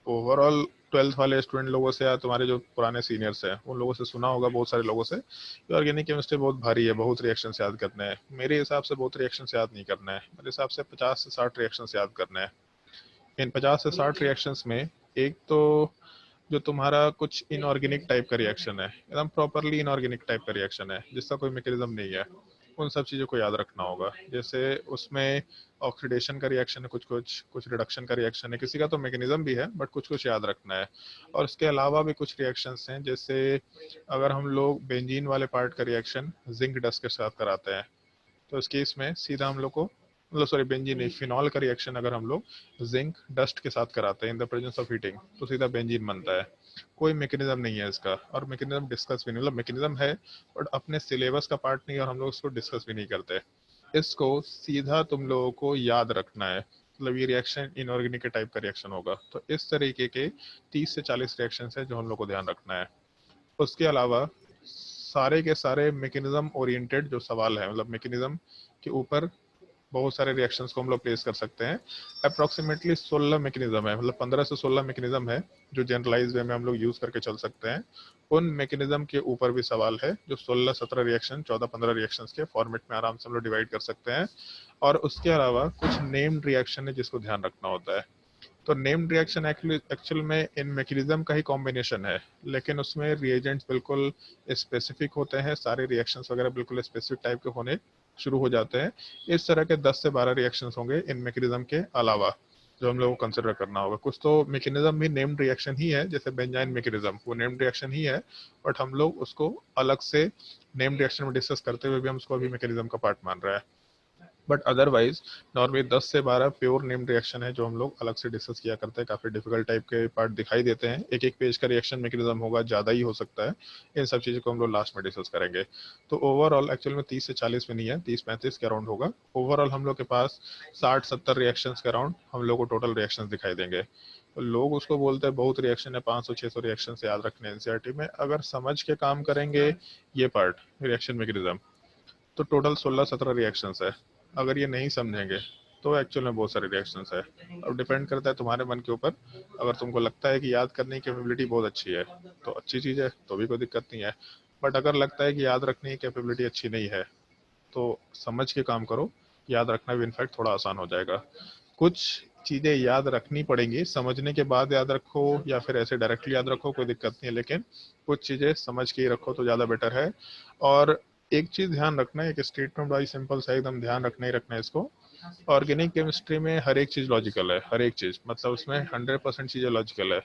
Speaker 1: ओवरऑल 12th वाले स्टूडेंट लोगों से या तुम्हारे जो पुराने सीनियर्स हैं उन लोगों से सुना होगा, बहुत सारे लोगों से, कि ऑर्गेनिक केमिस्ट्री बहुत भारी है, बहुत रिएक्शन याद करने हैं। मेरे हिसाब से बहुत रिएक्शन याद नहीं करना है, मेरे हिसाब से 50 से 60 रिएक्शन याद करना है। इन 50 से 60 रिएक्शंस में एक तो जो तुम्हारा कुछ इनऑर्गेनिक टाइप का रिएक्शन है, एकदम प्रॉपरली इनऑर्गेनिक टाइप का रिएक्शन है जिसका कोई मैकेनिज्म नहीं है, उन सब चीज़ों को याद रखना होगा। जैसे उसमें ऑक्सीडेशन का रिएक्शन है, कुछ कुछ कुछ रिडक्शन का रिएक्शन है, किसी का तो मैकेनिज्म भी है बट कुछ कुछ याद रखना है। और इसके अलावा भी कुछ रिएक्शंस हैं, जैसे अगर हम लोग बेंजीन वाले पार्ट का रिएक्शन जिंक डस्ट के साथ कराते हैं, तो इस केस में सीधा हम लोग को, मतलब सॉरी बेंजीन नहीं, फिनॉल का रिएक्शन अगर हम लोग जिंक डस्ट के साथ कराते हैं in the presence of heating, तो सीधा बेंजीन बनता है। कोई मैकेनिज्म नहीं है इसका, और मैकेनिज्म डिस्कस भी नहीं, मतलब मैकेनिज्म है बट अपने सिलेबस का पार्ट नहीं है, और हम लोग उसको डिस्कस भी नहीं करते। इसको सीधा तुम लोगों को याद रखना है, मतलब ये रिएक्शन इनऑर्गेनिक के टाइप का रिएक्शन होगा, तो इस तरीके के 30 से 40 रिएक्शन है जो हम लोग को ध्यान रखना है। उसके अलावा सारे के सारे मैकेनिज्म ओरिएंटेड जो सवाल है, मतलब मैकेनिज्म के ऊपर बहुत सारे रिएक्शंस को हम लोग प्लेस कर सकते हैं। अप्रोक्सीमेटली 16 मैकेनिज्म है, मतलब 15 से 16 मैकेनिज्म है जो जनरलाइज वे में हम लोग यूज करके चल सकते हैं। उन मैकेनिज्म के ऊपर भी सवाल है जो 16-17 रिएक्शन, 14-15 रिएक्शंस के फॉर्मेट में आराम से हम लोग डिवाइड कर सकते हैं। और उसके अलावा कुछ नेम्ड रिएक्शन है जिसको ध्यान रखना होता है। तो नेम्ड रिएक्शन एक्चुअल में इन मैकेनिज्म का ही कॉम्बिनेशन है, लेकिन उसमें रिएजेंट्स बिल्कुल स्पेसिफिक होते हैं, सारे रिएक्शंस वगैरह बिल्कुल स्पेसिफिक टाइप के होने शुरू हो जाते हैं। इस तरह के 10 से 12 रिएक्शंस होंगे इन मैकेनिज्म के अलावा जो हम लोग को कंसिडर करना होगा। कुछ तो मैकेनिज्म भी नेम्ड रिएक्शन ही है, जैसे बेंजाइन मैकेनिज्म, वो नेम्ड रिएक्शन ही है, बट हम लोग उसको अलग से नेम्ड रिएक्शन में डिस्कस करते हुए भी हम उसको अभी मैकेनिज्म का पार्ट मान रहे हैं। बट अदरवाइज नॉर्मली 10 से 12 प्योर नेम्ड रिएक्शन है जो हम लोग अलग से डिस्कस किया करते हैं। काफी डिफिकल्ट टाइप के पार्ट दिखाई देते हैं, एक एक पेज का रिएक्शन मैकेनिज्म होगा, ज्यादा ही हो सकता है। इन सब चीजों को हम लोग लास्ट में डिस्कस करेंगे। तो ओवरऑल एक्चुअल में 30 से 40 में नहीं है, 30-35 के अराउंड होगा। ओवरऑल हम लोग के पास 60-70 रिएक्शन के अराउंड हम लोग को टोटल रिएक्शन दिखाई देंगे। तो लोग उसको बोलते हैं बहुत रिएक्शन है, 500-600 रिएक्शन याद रखने एनसीईआरटी में। अगर समझ के काम करेंगे ये पार्ट रिएक्शन मैकेनिज्म, तो टोटल 16-17 रिएक्शंस है। अगर ये नहीं समझेंगे तो एक्चुअल में बहुत सारे रिएक्शंस है। अब डिपेंड करता है तुम्हारे मन के ऊपर। अगर तुमको लगता है कि याद करने की कैपेबिलिटी बहुत अच्छी है तो अच्छी चीज़ है, तो भी कोई दिक्कत नहीं है। बट अगर लगता है कि याद रखने की कैपेबिलिटी अच्छी नहीं है तो समझ के काम करो, याद रखना भी इनफैक्ट थोड़ा आसान हो जाएगा। कुछ चीज़ें याद रखनी पड़ेंगी, समझने के बाद याद रखो या फिर ऐसे डायरेक्टली याद रखो, कोई दिक्कत नहीं है, लेकिन कुछ चीज़ें समझ के ही रखो तो ज़्यादा बेटर है। और एक चीज़ ध्यान रखना है, एक स्टेटमेंट बड़ा सिंपल सा एकदम ध्यान रखना ही रखना है इसको। ऑर्गेनिक केमिस्ट्री में हर एक चीज़ लॉजिकल है, हर एक चीज़, मतलब उसमें 100% चीज़ें लॉजिकल है।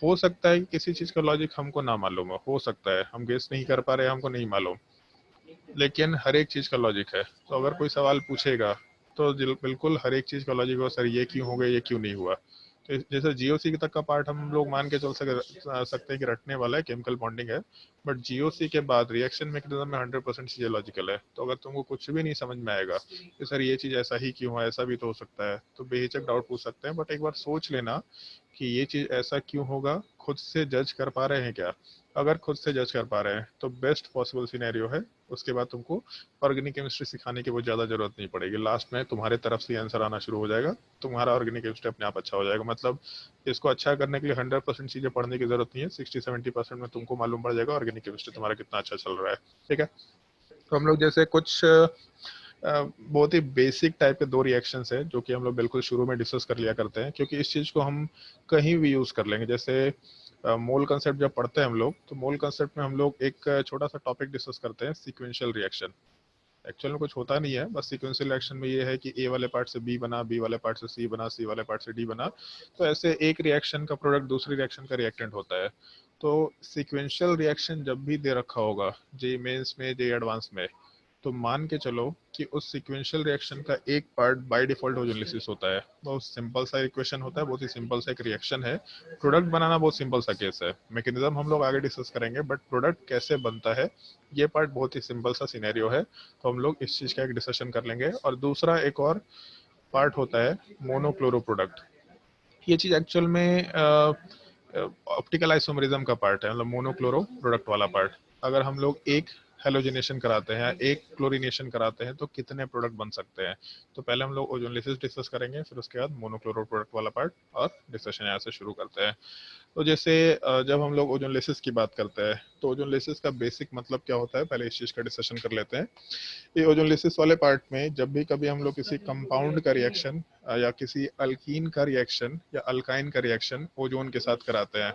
Speaker 1: हो सकता है कि किसी चीज का लॉजिक हमको ना मालूम हो सकता है हम गेस नहीं कर पा रहे, हमको नहीं मालूम, लेकिन हर एक चीज का लॉजिक है। तो अगर कोई सवाल पूछेगा तो बिल्कुल हर एक चीज का लॉजिक हो, सर ये क्यों हो गया, ये क्यों नहीं हुआ। तो जैसे जीओसी तक का पार्ट हम लोग मान के चल सकते हैं कि रटने वाला है, केमिकल बॉन्डिंग है, बट जीओसी के बाद रिएक्शन मैकेनिज्म में 100% चीजें लॉजिकल है। तो अगर तुमको कुछ भी नहीं समझ में आएगा कि सर ये चीज ऐसा ही क्यों है, ऐसा भी तो हो सकता है, तो बेहिचक डाउट पूछ सकते हैं, बट एक बार सोच लेना कि ये चीज ऐसा क्यों होगा, खुद से जज कर पा रहे हैं क्या। अगर खुद से जज कर पा रहे हैं तो बेस्ट पॉसिबल सिनेरियो है। उसके बाद तुमको ऑर्गेनिक केमिस्ट्री सिखाने की बहुत ज़्यादा जरूरत नहीं पड़ेगी, लास्ट में तुम्हारे तरफ से आंसर आना शुरू हो जाएगा, तुम्हारा ऑर्गेनिक केमिस्ट्री अपने आप अच्छा हो जाएगा। मतलब इसको अच्छा करने के लिए 100% चीज़ें पढ़ने की जरूरत नहीं है, 60-70% में तुमको मालूम पड़ जाएगा ऑर्गेनिक केमिस्ट्री तुम्हारा कितना अच्छा चल रहा है। ठीक है, तो हम लोग जैसे कुछ बहुत ही बेसिक टाइप के दो रिएक्शंस है जो कि हम लोग बिल्कुल शुरू में डिस्कस कर लिया करते हैं, क्योंकि इस चीज़ को हम कहीं भी यूज़ कर लेंगे। जैसे मोल कंसेप्ट जब पढ़ते हैं हम लोग, तो मोल कंसेप्ट में हम लोग एक छोटा सा टॉपिक डिस्कस करते हैं, सीक्वेंशियल रिएक्शन। एक्चुअल में कुछ होता नहीं है, बस सीक्वेंशियल रिएक्शन में ये है कि ए वाले पार्ट से बी बना, बी वाले पार्ट से सी बना, सी वाले पार्ट से डी बना। तो ऐसे एक रिएक्शन का प्रोडक्ट दूसरी रिएक्शन का रिएक्टेंट होता है। तो सीक्वेंशियल रिएक्शन जब भी दे रखा होगा जे मेंस में, जे एडवांस में, तो मान के चलो कि उस सीक्वेंशियल रिएक्शन का एक पार्ट बाय डिफॉल्ट ओजोलिसिस होता है। बहुत सिंपल सा इक्वेशन होता है, बहुत ही सिंपल सा एक रिएक्शन है। प्रोडक्ट बनाना बहुत सिंपल सा केस है, मैकेनिज्म हम लोग आगे डिस्कस करेंगे, बट प्रोडक्ट कैसे बनता है ये पार्ट बहुत ही सिंपल सा सिनेरियो है। तो हम लोग इस चीज का एक डिस्कशन कर लेंगे। और दूसरा एक और पार्ट होता है मोनोक्लोरो प्रोडक्ट। ये चीज एक्चुअल में ऑप्टिकल आइसोमरिज्म का पार्ट है, मतलब मोनोक्लोरो प्रोडक्ट वाला पार्ट। अगर हम लोग एक हेलोजिनेशन कराते हैं, एक क्लोरीनेशन कराते हैं, तो कितने प्रोडक्ट बन सकते हैं। तो पहले हम लोग ओजोनलिसिस डिस्कस करेंगे, फिर उसके बाद मोनोक्लोरो प्रोडक्ट वाला पार्ट और डिस्कशन यहाँ से शुरू करते हैं। तो जैसे जब हम लोग ओजोनलिसिस की बात करते हैं, तो ओजोनलिसिस का बेसिक मतलब क्या होता है, पहले इस चीज का डिस्कशन कर लेते हैं। ये ओजोनलिसिस वाले पार्ट में जब भी कभी हम लोग किसी कंपाउंड का रिएक्शन या किसी अल्कीन का रिएक्शन या अल्काइन का रिएक्शन ओजोन के साथ कराते हैं।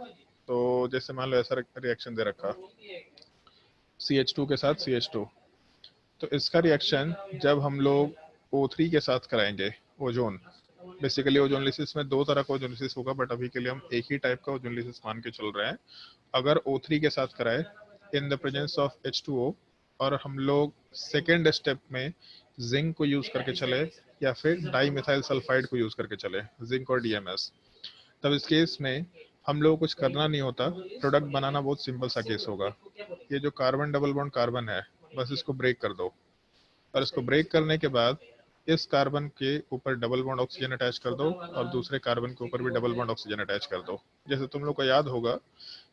Speaker 1: तो जैसे मान लो ऐसा रिएक्शन दे रखा CH2 के साथ CH2, तो इसका रिएक्शन जब हम लोग O3 के साथ कराएंगे, ओजोन, बेसिकली ओजोनलिसिस में दो तरह का ओजोनलिसिस होगा, बट अभी के लिए हम एक ही टाइप का ओजोनलिसिस मान के चल रहे हैं। अगर O3 के साथ कराए in the presence of H2O, और हम लोग सेकेंड स्टेप में जिंक को यूज करके चले या फिर डाई मिथाइल सल्फाइड को यूज करके चले, जिंक और DMS, तब इस केस में हम लोग कुछ करना नहीं होता, प्रोडक्ट बनाना बहुत सिंपल सा केस होगा। ये जो कार्बन डबल बॉन्ड कार्बन है, बस इसको ब्रेक कर दो, और इसको ब्रेक करने के बाद इस कार्बन के ऊपर डबल बॉन्ड ऑक्सीजन अटैच कर दो और दूसरे कार्बन के ऊपर भी डबल बॉन्ड ऑक्सीजन अटैच कर दो। जैसे तुम लोग को याद होगा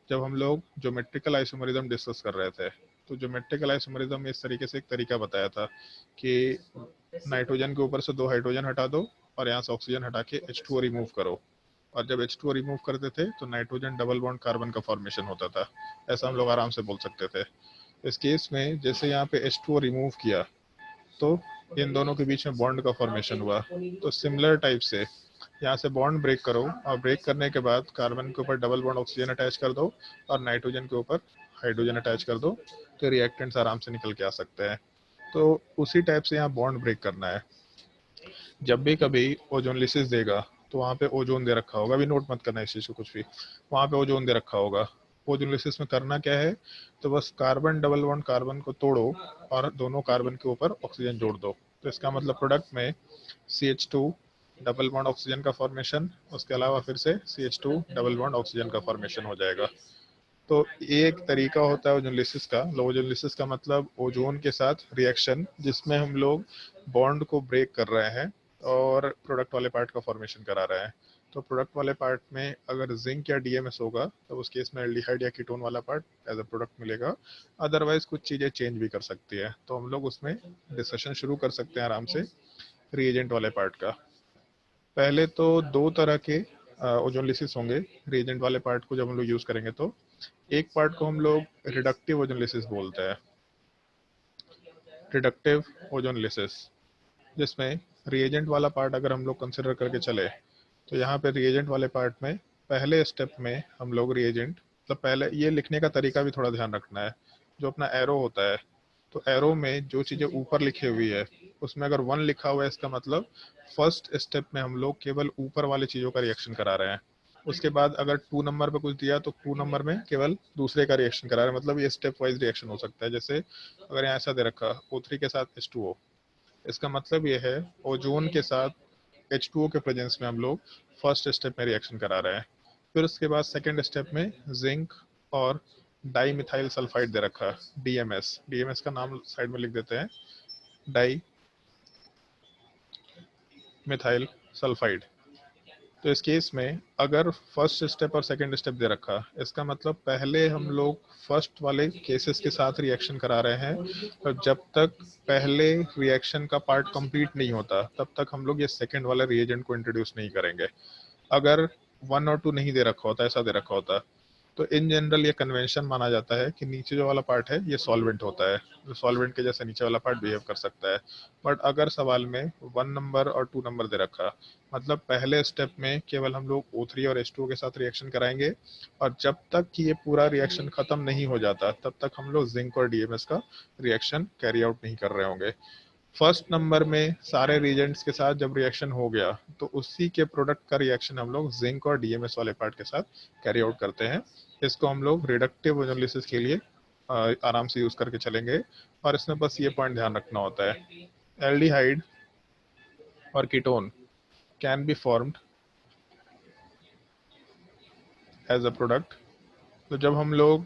Speaker 1: जब हम लोग ज्योमेट्रिकल आइसोमरिज्म डिस्कस कर रहे थे, तो ज्योमेट्रिकल आइसोमरिज्म में इस तरीके से एक तरीका बताया था कि नाइट्रोजन के ऊपर से दो हाइड्रोजन हटा दो और यहाँ से ऑक्सीजन हटा के H2O रिमूव करो, और जब H2O रिमूव करते थे तो नाइट्रोजन डबल बॉन्ड कार्बन का फॉर्मेशन होता था। ऐसा हम लोग आराम से बोल सकते थे। इस केस में जैसे यहाँ पे H2O रिमूव किया तो इन दोनों के बीच में बॉन्ड का फॉर्मेशन हुआ। तो सिमिलर टाइप से यहाँ से बॉन्ड ब्रेक करो, और ब्रेक करने के बाद कार्बन के ऊपर डबल बॉन्ड ऑक्सीजन अटैच कर दो और नाइट्रोजन के ऊपर हाइड्रोजन अटैच कर दो, तो रिएक्टेंट्स आराम से निकल के आ सकते हैं। तो उसी टाइप से यहाँ बॉन्ड ब्रेक करना है। जब भी कभी ओजोनलिसिस देगा तो वहाँ पे ओजोन दे रखा होगा, अभी नोट मत करना इस चीज को कुछ भी, वहाँ पे ओजोन दे रखा होगा। ओजोनलिसिस में करना क्या है, तो बस कार्बन डबल बॉन्ड कार्बन को तोड़ो और दोनों कार्बन के ऊपर ऑक्सीजन जोड़ दो। तो इसका मतलब प्रोडक्ट में CH2 डबल बॉन्ड ऑक्सीजन का फॉर्मेशन, उसके अलावा फिर से CH2 डबल बॉन्ड ऑक्सीजन का फॉर्मेशन हो जाएगा। तो ये एक तरीका होता है ओजोनलिसिस का। ओजोनलिसिस का मतलब ओजोन के साथ रिएक्शन जिसमें हम लोग बॉन्ड को ब्रेक कर रहे हैं और प्रोडक्ट वाले पार्ट का फॉर्मेशन करा रहे हैं। तो प्रोडक्ट वाले पार्ट में अगर जिंक या DMS होगा तो उस केस में एल्डिहाइड या कीटोन वाला पार्ट एज अ प्रोडक्ट मिलेगा। अदरवाइज कुछ चीजें चेंज भी कर सकती है। तो हम लोग उसमें डिस्कशन शुरू कर सकते हैं आराम से रिएजेंट वाले पार्ट का। पहले तो दो तरह के ओजोनलिसिस होंगे रिएजेंट वाले पार्ट को जब हम लोग यूज करेंगे। तो एक पार्ट को हम लोग रिडक्टिव ओजोनलिसिस बोलते हैं, रिडक्टिव ओजोनलिसिस, जिसमें रिएजेंट वाला पार्ट अगर हम लोग कंसिडर करके चले तो यहाँ पे रिएजेंट वाले पार्ट में पहले स्टेप में हम लोग रिएजेंट, मतलब पहले ये लिखने का तरीका भी थोड़ा ध्यान रखना है। जो अपना एरो होता है, तो एरो में जो चीजें ऊपर लिखी हुई है उसमें अगर 1 लिखा हुआ है, इसका मतलब फर्स्ट स्टेप में हम लोग केवल ऊपर वाली चीजों का रिएक्शन करा रहे हैं। उसके बाद अगर 2 नंबर पे कुछ दिया तो 2 नंबर में केवल दूसरे का रिएक्शन करा रहे हैं, मतलब ये स्टेप वाइज रिएक्शन हो सकता है। जैसे अगर यहाँ ऐसा दे रखा O3 के साथ H2O, इसका मतलब ये है ओजोन के साथ H2O के प्रेजेंस में हम लोग फर्स्ट स्टेप में रिएक्शन करा रहे हैं। फिर उसके बाद सेकेंड स्टेप में जिंक और डाई मिथाइल सल्फाइड दे रखा, DMS। DMS का नाम साइड में लिख देते हैं, डाई मिथाइल सल्फाइड। तो इस केस में अगर फर्स्ट स्टेप और सेकंड स्टेप दे रखा, इसका मतलब पहले हम लोग फर्स्ट वाले केसेस के साथ रिएक्शन करा रहे हैं, और जब तक पहले रिएक्शन का पार्ट कंप्लीट नहीं होता तब तक हम लोग ये सेकंड वाला रिएजेंट को इंट्रोड्यूस नहीं करेंगे। अगर 1 और 2 नहीं दे रखा होता, ऐसा दे रखा होता, तो इन जनरल ये कन्वेंशन माना जाता है कि नीचे जो वाला पार्ट है ये सॉल्वेंट होता है, जो सॉल्वेंट के जैसे नीचे वाला पार्ट बिहेव कर सकता है। बट अगर सवाल में 1 नंबर और 2 नंबर दे रखा, मतलब पहले स्टेप में केवल हम लोग O3 और H2O के साथ रिएक्शन कराएंगे, और जब तक कि ये पूरा रिएक्शन खत्म नहीं हो जाता तब तक हम लोग जिंक और DMS का रिएक्शन कैरी आउट नहीं कर रहे होंगे। फर्स्ट नंबर में सारे रिएजेंट्स के साथ जब रिएक्शन हो गया तो उसी के प्रोडक्ट का रिएक्शन हम लोग जिंक और DMS वाले पार्ट के साथ कैरी आउट करते हैं। इसको हम लोग रिडक्टिव एनालिसिस के लिए आराम से यूज करके चलेंगे, और इसमें बस ये पॉइंट ध्यान रखना होता है, एल्डिहाइड और ketone can be formed as a product. तो जब हम लोग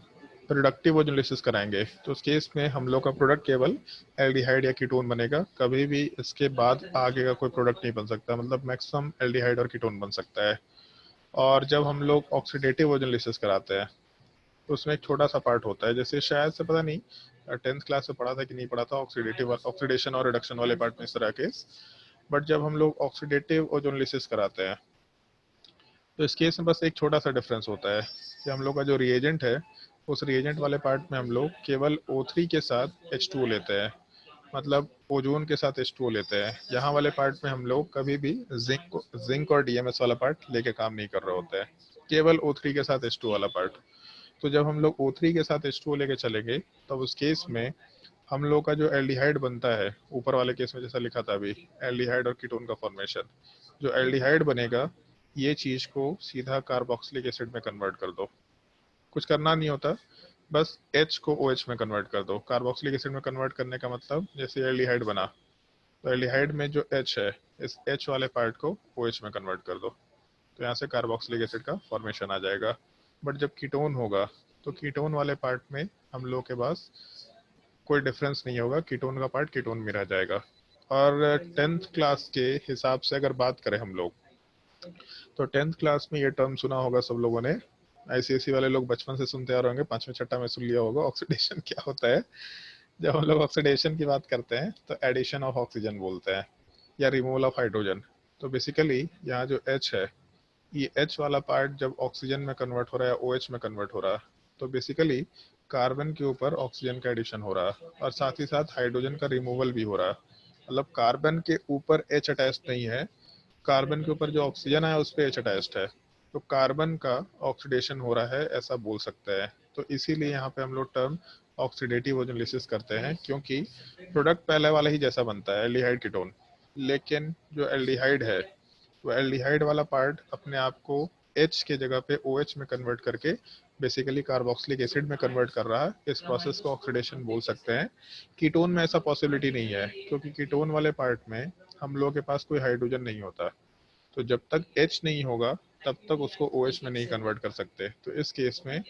Speaker 1: रिडक्टिव एनालिसिस कराएंगे तो उस केस में हम लोग का प्रोडक्ट केवल एल्डिहाइड या कीटोन बनेगा, कभी भी इसके बाद आगे का कोई प्रोडक्ट नहीं बन सकता, मतलब मैक्सिमम एल्डिहाइड और कीटोन बन सकता है। और जब हम लोग ऑक्सीडेटिव एनालिसिस कराते हैं तो उसमें एक छोटा सा पार्ट होता है, जैसे शायद से पता नहीं 10th क्लास में पढ़ा था कि नहीं पढ़ा था, ऑक्सीडेटिव ऑक्सीडेशन और रिडक्शन वाले पार्ट में इस तरह के। बट जब हम लोग ऑक्सीडेटिव एनालिसिस कराते हैं तो इस केस में बस एक छोटा सा डिफरेंस होता है कि हम लोग का जो रिएजेंट है, उस रिएजेंट वाले पार्ट में हम लोग केवल O3 के साथ H2O लेते हैं, मतलब ओजोन के साथ H2O लेते हैं। यहाँ वाले पार्ट में हम लोग कभी भी जिंक और DMS वाला पार्ट लेके काम नहीं कर रहे होते हैं, केवल O3 के साथ H2O वाला पार्ट। तो जब हम लोग O3 के साथ H2O लेके चलेंगे तब उस केस में हम लोग का जो एल्डिहाइड बनता है, ऊपर वाले केस में जैसा लिखा था अभी, एल्डिहाइड और कीटोन का फॉर्मेशन, जो एल्डिहाइड बनेगा ये चीज को सीधा कार्बोक्सिलिक एसिड में कन्वर्ट कर दो। कुछ करना नहीं होता, बस H को OH में कन्वर्ट कर दो। कार्बोक्सिलिक एसिड में कन्वर्ट करने का मतलब जैसे एल्डिहाइड बना, तो एल्डिहाइड में जो H है, इस H वाले पार्ट को OH में कन्वर्ट कर दो, तो यहाँ से कार्बोक्सिलिक एसिड का फॉर्मेशन आ जाएगा। बट जब कीटोन होगा तो कीटोन वाले पार्ट में हम लोग के पास कोई डिफरेंस नहीं होगा, कीटोन का पार्ट कीटोन में रह जाएगा। और 10th क्लास के हिसाब से अगर बात करें हम लोग, तो 10th क्लास में ये टर्म सुना होगा सब लोगों ने, ICSE वाले लोग बचपन से सुनते आ रहे होंगे, 5वें छठा में सुन लिया होगा, ऑक्सीडेशन क्या होता है। जब हम लोग ऑक्सीडेशन की बात करते हैं तो एडिशन ऑफ ऑक्सीजन बोलते हैं, या रिमूवल ऑफ हाइड्रोजन। तो बेसिकली यहाँ जो H है, ये H वाला पार्ट जब ऑक्सीजन में कन्वर्ट हो रहा है, OH में कन्वर्ट हो रहा है, तो बेसिकली कार्बन के ऊपर ऑक्सीजन का एडिशन हो रहा है और साथ ही साथ हाइड्रोजन का रिमूवल भी हो रहा है। मतलब कार्बन के ऊपर H अटैच्ड नहीं है, कार्बन के ऊपर जो ऑक्सीजन है उस पर H अटैच्ड है, तो कार्बन का ऑक्सीडेशन हो रहा है ऐसा बोल सकते हैं। तो इसीलिए यहाँ पे हम लोग टर्म ऑक्सीडेटिव ओजोनलिसिस करते हैं, क्योंकि प्रोडक्ट पहले वाला ही जैसा बनता है, एल्डिहाइड कीटोन, लेकिन जो एल्डिहाइड है वो एल्डिहाइड वाला पार्ट अपने आप को H के जगह पे OH में कन्वर्ट करके बेसिकली कार्बोक्सिलिक एसिड में कन्वर्ट कर रहा है। इस प्रोसेस को ऑक्सीडेशन बोल सकते हैं। कीटोन में ऐसा पॉसिबिलिटी नहीं है, क्योंकि कीटोन वाले पार्ट में हम लोगों के पास कोई हाइड्रोजन नहीं होता, तो जब तक H नहीं होगा तब तक उसको OH में नहीं कन्वर्ट कर सकते। तो इस केस में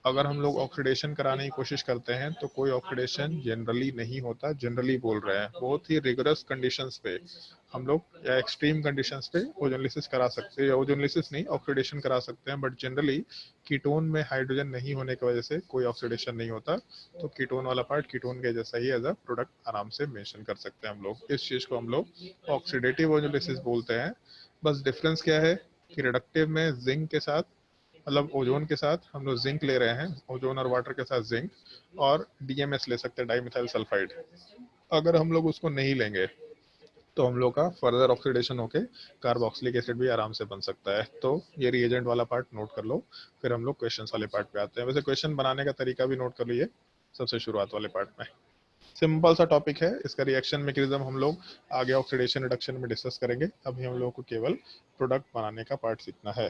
Speaker 1: अगर हम लोग ऑक्सीडेशन कराने की कोशिश करते हैं तो कोई ऑक्सीडेशन जनरली नहीं होता, जनरली बोल रहे हैं, बहुत ही रिगरस कंडीशंस पे हम लोग या एक्सट्रीम कंडीशंस पे ओजोनलिसिस करा सकते हैं, या ओजोनलिसिस नहीं ऑक्सीडेशन करा सकते हैं। बट जनरली कीटोन में हाइड्रोजन नहीं होने की वजह से कोई ऑक्सीडेशन नहीं होता, तो कीटोन वाला पार्ट कीटोन के जैसा ही एज अ प्रोडक्ट आराम से मेंशन कर सकते हैं हम लोग। इस चीज को हम लोग ऑक्सीडेटिव ओजोनलिसिस बोलते हैं। बस डिफरेंस क्या है कि रिडक्टिव में जिंक के साथ, मतलब ओजोन के साथ हम लोग जिंक ले रहे हैं, ओजोन और वाटर के साथ जिंक, और DMS ले सकते हैं, डाईमिथाइल सल्फाइड। अगर हम लोग उसको नहीं लेंगे तो हम लोग का फर्दर ऑक्सीडेशन होके कार्बोक्सिलिक एसिड भी आराम से बन सकता है। तो ये रिएजेंट वाला पार्ट नोट कर लो, फिर हम लोग क्वेश्चन वाले पार्ट पे आते हैं। वैसे क्वेश्चन बनाने का तरीका भी नोट कर लीजिए सबसे शुरुआत वाले पार्ट में। सिंपल सा टॉपिक है, इसका रिएक्शन मैकेनिज्म हम लोग आगे ऑक्सीडेशन रिडक्शन में डिस्कस करेंगे। अभी हम लोग को केवल प्रोडक्ट बनाने का पार्ट सीखना है।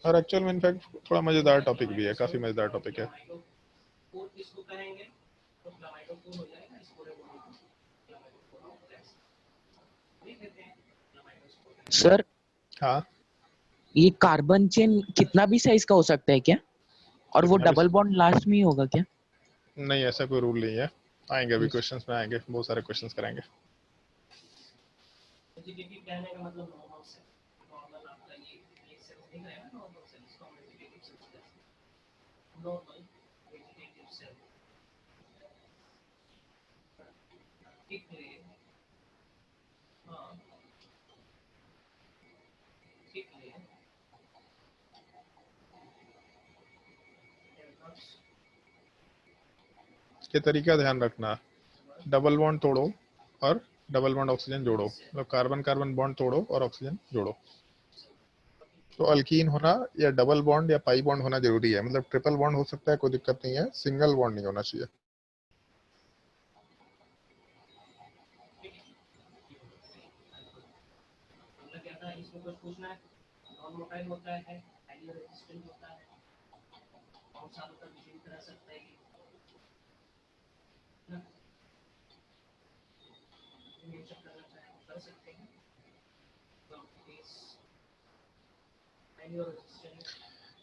Speaker 1: और एक्चुअल में इनफैक्ट थोड़ा मजेदार टॉपिक भी है, काफी मजेदार टॉपिक है।
Speaker 2: सर
Speaker 1: हाँ,
Speaker 2: ये कार्बन चेन कितना भी साइज का हो सकता है क्या? और वो
Speaker 1: कितना भी
Speaker 2: डबल बॉन्ड लास्ट में ही होगा क्या?
Speaker 1: नहीं, ऐसा कोई रूल नहीं है। आएंगे अभी क्वेश्चंस में, आएंगे बहुत सारे क्वेश्चंस कराएंगे। ये तरीका ध्यान रखना, डबल बॉन्ड तोड़ो और डबल बॉन्ड ऑक्सीजन जोड़ो, मतलब कार्बन कार्बन बॉन्ड तोड़ो और ऑक्सीजन जोड़ो। तो अल्कीन होना या डबल बॉन्ड या पाई बॉन्ड होना जरूरी है, मतलब ट्रिपल बॉन्ड हो सकता है, कोई दिक्कत नहीं है, सिंगल बॉन्ड नहीं होना चाहिए।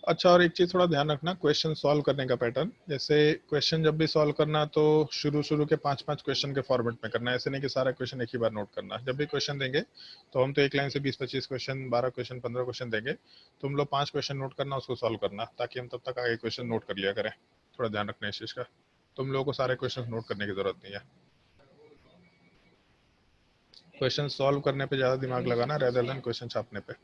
Speaker 1: अच्छा, और एक चीज थोड़ा ध्यान रखना, क्वेश्चन सॉल्व करने का पैटर्न, जैसे क्वेश्चन जब भी सॉल्व करना तो शुरू शुरू के 5-5 क्वेश्चन के फॉर्मेट में करना है, ऐसे नहीं कि सारा क्वेश्चन एक ही बार नोट करना। जब भी क्वेश्चन देंगे तो हम तो एक लाइन से 20-25 क्वेश्चन, 12 क्वेश्चन, 15 क्वेश्चन देंगे, तुम लोग 5 क्वेश्चन नोट करना, उसको सॉल्व करना, ताकि हम तब तक आगे क्वेश्चन नोट कर लिया करें। थोड़ा ध्यान रखना इस चीज का, तुम लोगों को सारे क्वेश्चन नोट करने की जरूरत नहीं है। क्वेश्चन सॉल्व करने पे ज्यादा दिमाग लगाना रेदर देन क्वेश्चन छापने पे।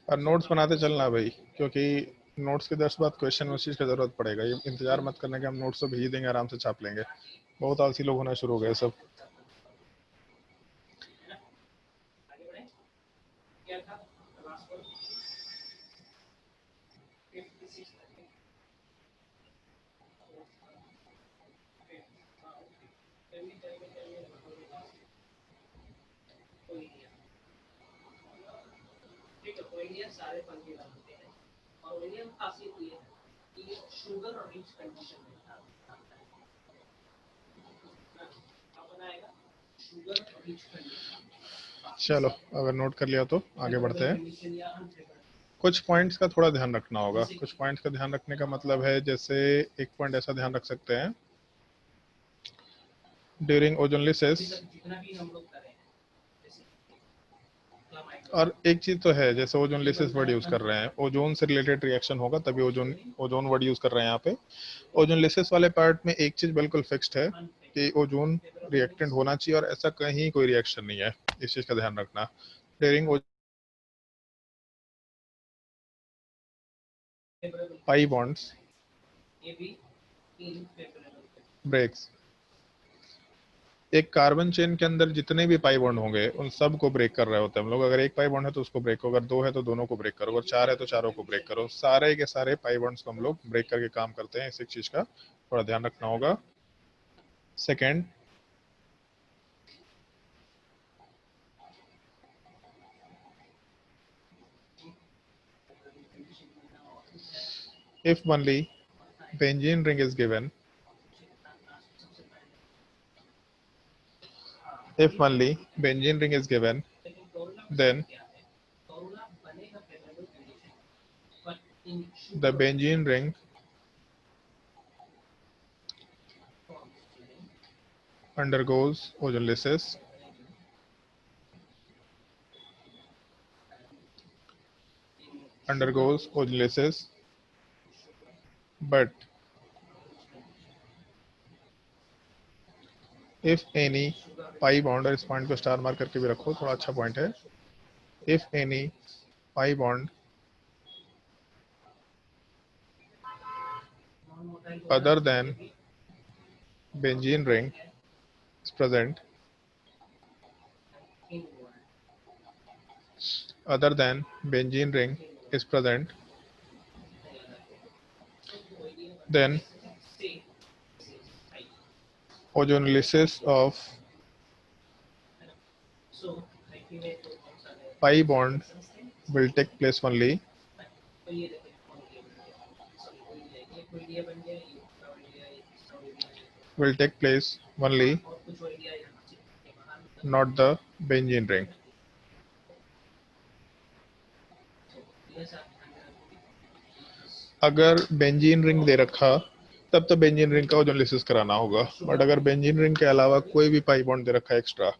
Speaker 1: और नोट्स बनाते चलना भाई, क्योंकि नोट्स के 10 बाद क्वेश्चन उस चीज की जरूरत पड़ेगा, ये इंतजार मत करना कि हम नोट्स तो भेज देंगे आराम से छाप लेंगे। बहुत आलसी लोग होना शुरू हो गए सब। चलो, अगर नोट कर लिया तो आगे बढ़ते हैं। कुछ पॉइंट्स का थोड़ा ध्यान रखना होगा, कुछ पॉइंट्स का ध्यान रखने का मतलब है, जैसे एक पॉइंट ऐसा ध्यान रख सकते हैं, ड्यूरिंग ओजोनलिसिस, और एक चीज तो है, जैसे ओजोन लिसिस वर्ड यूज कर रहे हैं, ओजोन से रिलेटेड रिएक्शन होगा तभी ओजोन ओजोन वर्ड यूज कर रहे हैं यहाँ पे। ओजोन लिसिस वाले पार्ट में एक चीज बिल्कुल फिक्स्ड है कि ओजोन रिएक्टेंट होना चाहिए, और ऐसा कहीं कोई रिएक्शन नहीं है, इस चीज का ध्यान रखना। ड्यूरिंग पाई बॉन्ड्स ब्रेक्स, एक कार्बन चेन के अंदर जितने भी पाई बॉन्ड होंगे उन सब को ब्रेक कर रहे होते हैं हम लोग। अगर एक पाई बॉन्ड है तो उसको ब्रेक करो, अगर दो है तो दोनों को ब्रेक करो, अगर चार है तो चारों को ब्रेक करो, सारे के सारे पाई बॉन्ड्स को हम लोग ब्रेक करके काम करते हैं। इस एक चीज का थोड़ा ध्यान रखना होगा। Second, if only benzene ring is given, if only benzene ring is given, then the benzene ring undergoes ozonolysis, but if any pi bond, और इस पॉइंट को स्टार मार्क करके भी रखो, थोड़ा अच्छा पॉइंट है। If any pi bond other than benzene ring is present, other than benzene ring is present, then ozonolysis of pi bond will take place only, will take place only, not the benzene ring. अगर benzene ring दे रखा तब तो benzene ring का ozonolysis कराना होगा, but अगर benzene ring के अलावा कोई भी पाई बॉन्ड दे रखा है एक्स्ट्रा,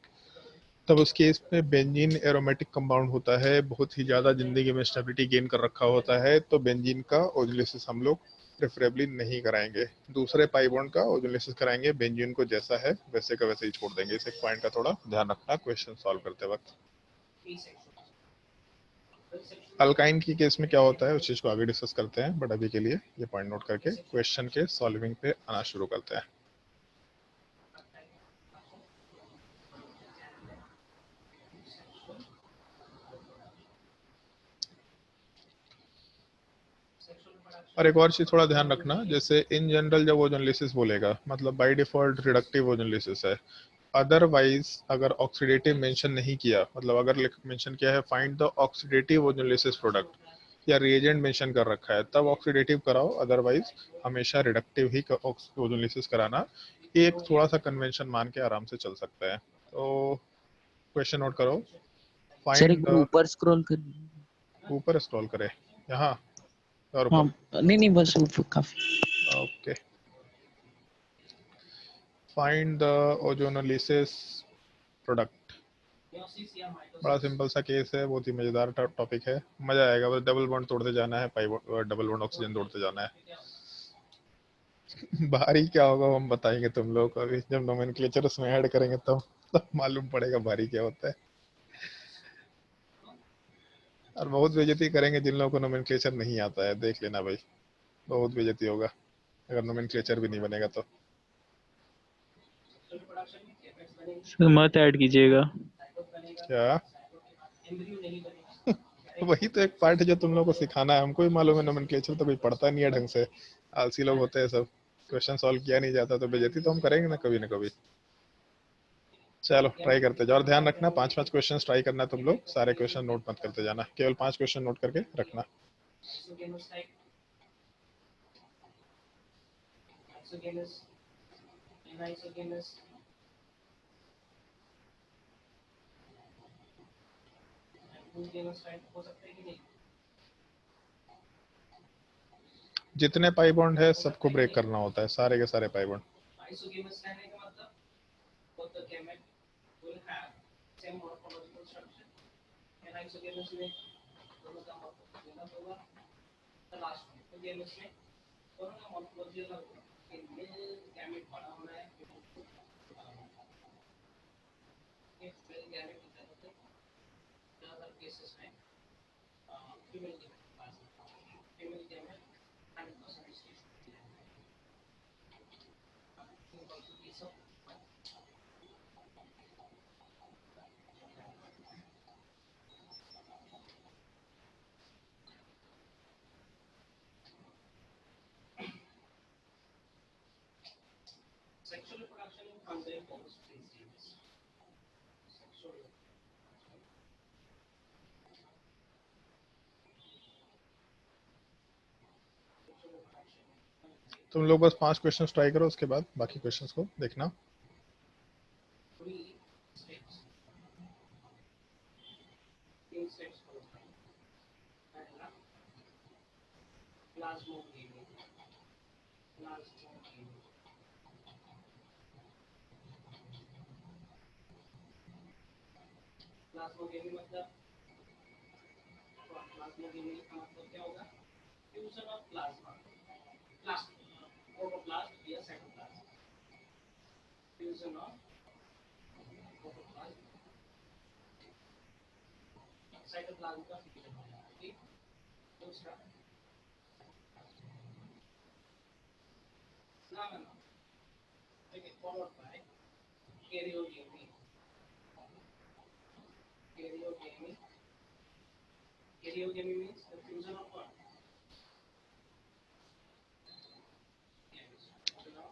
Speaker 1: तब उस केस में बेंजीन एरोमेटिक कंपाउंड होता है, बहुत ही ज़्यादा ज़िंदगी में स्टेबिलिटी गेन कर रखा होता है, तो बेंजीन का ओजोनलिसिस हम लोग प्रेफरेबली नहीं कराएंगे, दूसरे पाई बॉन्ड का ओजोनलिसिस कराएंगे, बेंजीन को जैसा है वैसे का वैसे ही छोड़ देंगे। इस एक पॉइंट का थोड़ा ध्यान रखना क्वेश्चन सॉल्व करते वक्त। अल्काइन की केस में क्या होता है उस चीज़ को आगे डिस्कस करते हैं, बट अभी के लिए ये पॉइंट नोट करके क्वेश्चन के सॉल्विंग पे आना शुरू करते हैं। और एक और चीज थोड़ा ध्यान रखना, जैसे इन जनरल जब ओजोनलिसिस बोलेगा मतलब बाय डिफॉल्ट रिडक्टिव ओजोनलिसिस है, अदरवाइज अगर ऑक्सीडेटिव मेंशन नहीं किया, मतलब अगर मेंशन किया है find the oxidative ozonolysis product या रिएजेंट मेंशन कर रखा है, तब ऑक्सीडेटिव कराओ, अदरवाइज हमेशा रिडक्टिव ही ओजोनलिसिस कराना। एक थोड़ा सा कन्वेंशन मान के आराम से चल सकता है। तो क्वेश्चन नोट करो,
Speaker 2: सर
Speaker 1: फाइंड
Speaker 2: एक बार
Speaker 1: द,
Speaker 2: ऊपर स्क्रॉल कर।
Speaker 1: ऊपर स्क्रॉल करे यहाँ और
Speaker 2: हाँ,
Speaker 1: ऊपर,
Speaker 2: नहीं नहीं बस ऊपर काफी।
Speaker 1: Okay. Find the ozonolysis product, बड़ा सिंपल सा केस है, बहुत ही मजेदार टॉपिक है, मजा आएगा, बस डबल बॉन्ड तोड़ते जाना है, पाई डबल बॉन्ड ऑक्सीजन तोड़ते जाना है। भारी क्या होगा वो हम बताएंगे तुम लोग को, अभी जब नोमेनक्लेचर उसमें ऐड करेंगे तब मालूम पड़ेगा भारी क्या होता है। और बहुत बेइज्जती करेंगे जिन लोगों को नोमेनक्लेचर नहीं आता है, देख लेना भाई, बहुत बेइज्जती होगा अगर नोमेनक्लेचर भी नहीं बनेगा तो।
Speaker 3: सर मत ऐड कीजिएगा।
Speaker 1: क्या? वही तो एक पार्ट है जो तुम लोग को सिखाना है, हमको भी मालूम है नोमेनक्लेचर तो कोई पढ़ता नहीं है ढंग से, आलसी लोग होते हैं सब, क्वेश्चन सॉल्व किया नहीं जाता तो बेइज्जती तो हम करेंगे ना कभी। चलो ट्राई करते जाओ, और ध्यान रखना 5-5 क्वेश्चन ट्राई करना है तुम लोग, सारे क्वेश्चन नोट मत करते जाना, केवल 5 क्वेश्चन नोट करके रखना। जितने पाई बॉन्ड है सबको ब्रेक करना होता है, सारे के सारे पाई बॉन्ड। तुम लोग बस 5 क्वेश्चन ट्राई करो, उसके बाद बाकी क्वेश्चन को देखना।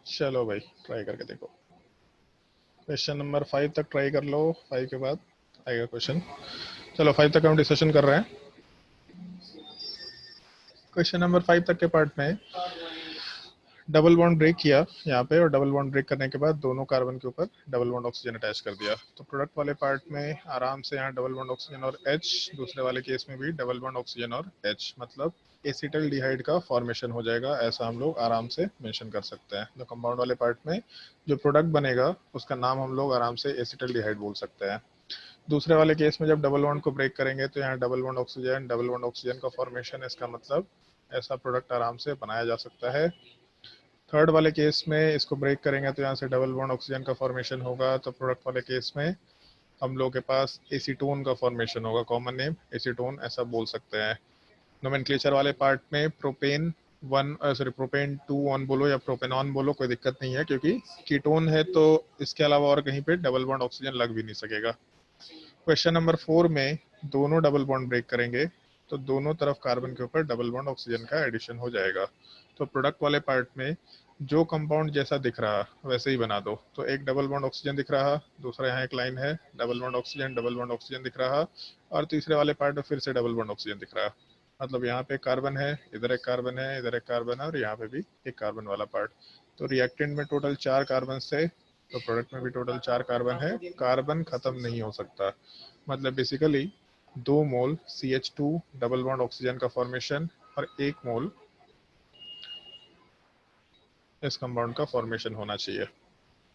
Speaker 1: चलो भाई ट्राई करके देखो। क्वेश्चन नंबर 5 तक ट्राई कर लो, 5 के बाद आएगा क्वेश्चन। चलो 5 तक हम डिस्कशन कर रहे हैं। क्वेश्चन नंबर 5 तक के पार्ट में डबल बॉन्ड ब्रेक किया यहाँ पे, और डबल बॉन्ड ब्रेक करने के बाद दोनों कार्बन के ऊपर डबल बॉन्ड ऑक्सीजन अटैच कर दिया। तो प्रोडक्ट वाले पार्ट में आराम से यहाँ डबल बॉन्ड ऑक्सीजन और H, दूसरे वाले केस में भी डबल बॉन्ड ऑक्सीजन और H, मतलब एसिटल डिहाइड का फॉर्मेशन हो जाएगा। ऐसा हम लोग आराम से मेंशन कर सकते हैं। तो कंपाउंड वाले पार्ट में जो प्रोडक्ट बनेगा उसका नाम हम लोग आराम से एसिटल डिहाइड बोल सकते हैं। दूसरे वाले केस में जब डबल बॉन्ड को ब्रेक करेंगे तो यहाँ डबल बॉन्ड ऑक्सीजन का फॉर्मेशन, इसका मतलब ऐसा प्रोडक्ट आराम से बनाया जा सकता है। थर्ड वाले केस में इसको ब्रेक करेंगे तो यहाँ से डबल बॉन्ड ऑक्सीजन का फॉर्मेशन होगा। तो प्रोडक्ट वाले केस में हम लोग के पास एसीटोन का फॉर्मेशन होगा, कॉमन नेम एसीटोन ऐसा बोल सकते हैं। नोमेनक्लेचर वाले पार्ट में प्रोपेन 1 सॉरी प्रोपेन 2 ऑन बोलो या प्रोपेनॉन बोलो, कोई दिक्कत नहीं है, क्योंकि कीटोन है तो इसके अलावा और कहीं पे डबल बॉन्ड ऑक्सीजन लग भी नहीं सकेगा। क्वेश्चन नंबर 4 में दोनों डबल बॉन्ड ब्रेक करेंगे तो दोनों तरफ कार्बन के ऊपर डबल बॉन्ड ऑक्सीजन का एडिशन हो जाएगा। तो प्रोडक्ट वाले पार्ट में जो कंपाउंड जैसा दिख रहा वैसे ही बना दो। तो एक डबल बॉन्ड ऑक्सीजन दिख रहा, दूसरा यहाँ एक लाइन है डबल बॉन्ड ऑक्सीजन दिख रहा, और तीसरे वाले पार्ट में फिर से डबल बॉन्ड ऑक्सीजन दिख रहा। मतलब यहाँ पे कार्बन है, इधर एक कार्बन है, इधर एक कार्बन है, और यहाँ पे भी एक कार्बन वाला पार्ट। तो रिएक्टेंट में टोटल 4 कार्बन थे, तो प्रोडक्ट में भी टोटल 4 कार्बन है। कार्बन खत्म नहीं हो सकता, मतलब बेसिकली 2 मोल CH2 डबल बॉन्ड ऑक्सीजन का फॉर्मेशन और 1 मोल इस कंपाउंड का फॉर्मेशन होना चाहिए।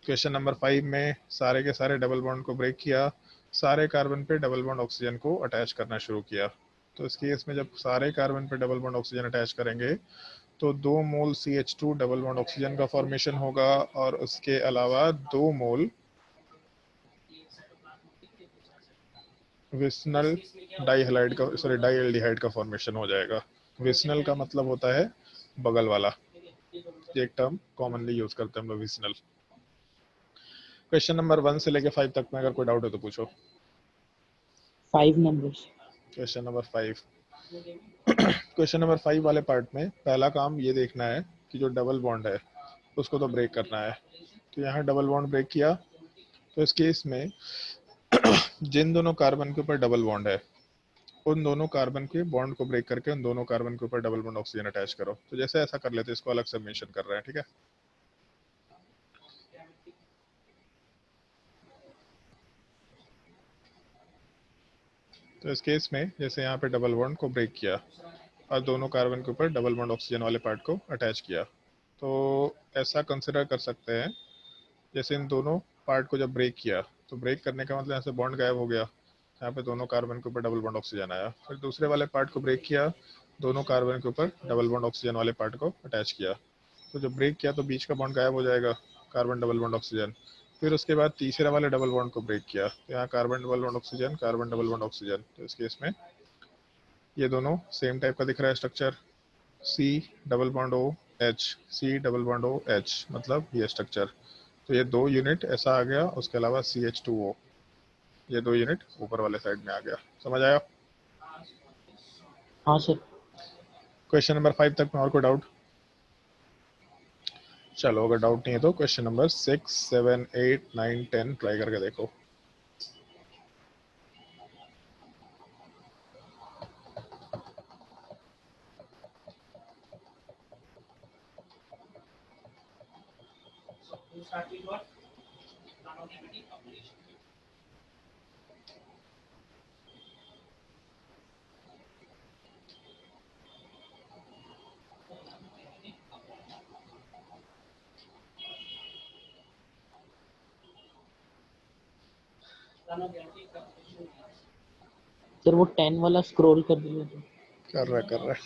Speaker 1: क्वेश्चन नंबर 5 में सारे के सारे डबल बॉन्ड को ब्रेक किया, सारे कार्बन पे डबल बॉन्ड ऑक्सीजन को अटैच करना शुरू किया। तो इस केस में जब सारे कार्बन पे डबल बॉन्ड ऑक्सीजन अटैच करेंगे तो 2 मोल CH2 डबल बॉन्ड ऑक्सीजन का फॉर्मेशन होगा, और उसके अलावा 2 मोल विस्नल डाइहैलाइड का डाइएल्डिहाइड का फॉर्मेशन हो जाएगा। विस्नल का मतलब होता है बगल वाला, ये एक टर्म कॉमनली यूज करते हैं हम लोग, विस्नल। क्वेश्चन नंबर 1 से लेके 5 तक में अगर कोई डाउट है तो पूछो।
Speaker 2: 5 numbers।
Speaker 1: Question number 5 question number 5 वाले पार्ट में पहला काम ये देखना है कि जो डबल बॉन्ड है उसको तो ब्रेक करना है। तो यहाँ डबल बॉन्ड ब्रेक किया, तो इस केस में जिन दोनों कार्बन के ऊपर डबल बॉन्ड है उन दोनों कार्बन के बॉन्ड को ब्रेक करके उन दोनों कार्बन के ऊपर डबल बॉन्ड ऑक्सीजन अटैच करो। तो जैसे ऐसा कर लेते हैं, इसको अलग से मेंशन कर रहे हैं, ठीक है। तो इस केस में जैसे यहाँ पे डबल बॉन्ड को ब्रेक किया और दोनों कार्बन के ऊपर डबल बॉन्ड ऑक्सीजन वाले पार्ट को अटैच किया, तो ऐसा कंसिडर कर सकते हैं जैसे इन दोनों पार्ट को जब ब्रेक किया तो ब्रेक करने का मतलब यहाँ से बॉन्ड गायब हो गया, यहाँ पे दोनों कार्बन के ऊपर डबल बॉन्ड ऑक्सीजन आया। फिर दूसरे वाले पार्ट को ब्रेक किया, दोनों कार्बन के ऊपर डबल बॉन्ड ऑक्सीजन वाले पार्ट को अटैच किया। तो जब ब्रेक किया तो बीच का बॉन्ड गायब हो जाएगा, कार्बन डबल बॉन्ड ऑक्सीजन। फिर उसके बाद तीसरे वाले डबल बॉन्ड को ब्रेक किया, तो यहाँ carbon double bond oxygen, carbon double bond oxygen. तो इस केस में ये दोनों सेम टाइप का दिख रहा है structure, C double bond O H, C double bond O H, मतलब ये स्ट्रक्चर। तो ये 2 यूनिट ऐसा आ गया, उसके अलावा CH2O, ये 2 यूनिट ऊपर वाले साइड में आ गया। समझ आया?
Speaker 2: हाँ सर।
Speaker 1: क्वेश्चन नंबर 5 तक में और कोई डाउट? चलो अगर डाउट नहीं है तो क्वेश्चन नंबर 6, 7, 8, 9, 10 ट्राई करके देखो।
Speaker 2: सर वो 10 वाला स्क्रॉल कर दीजिए तो।
Speaker 1: कर रहा है,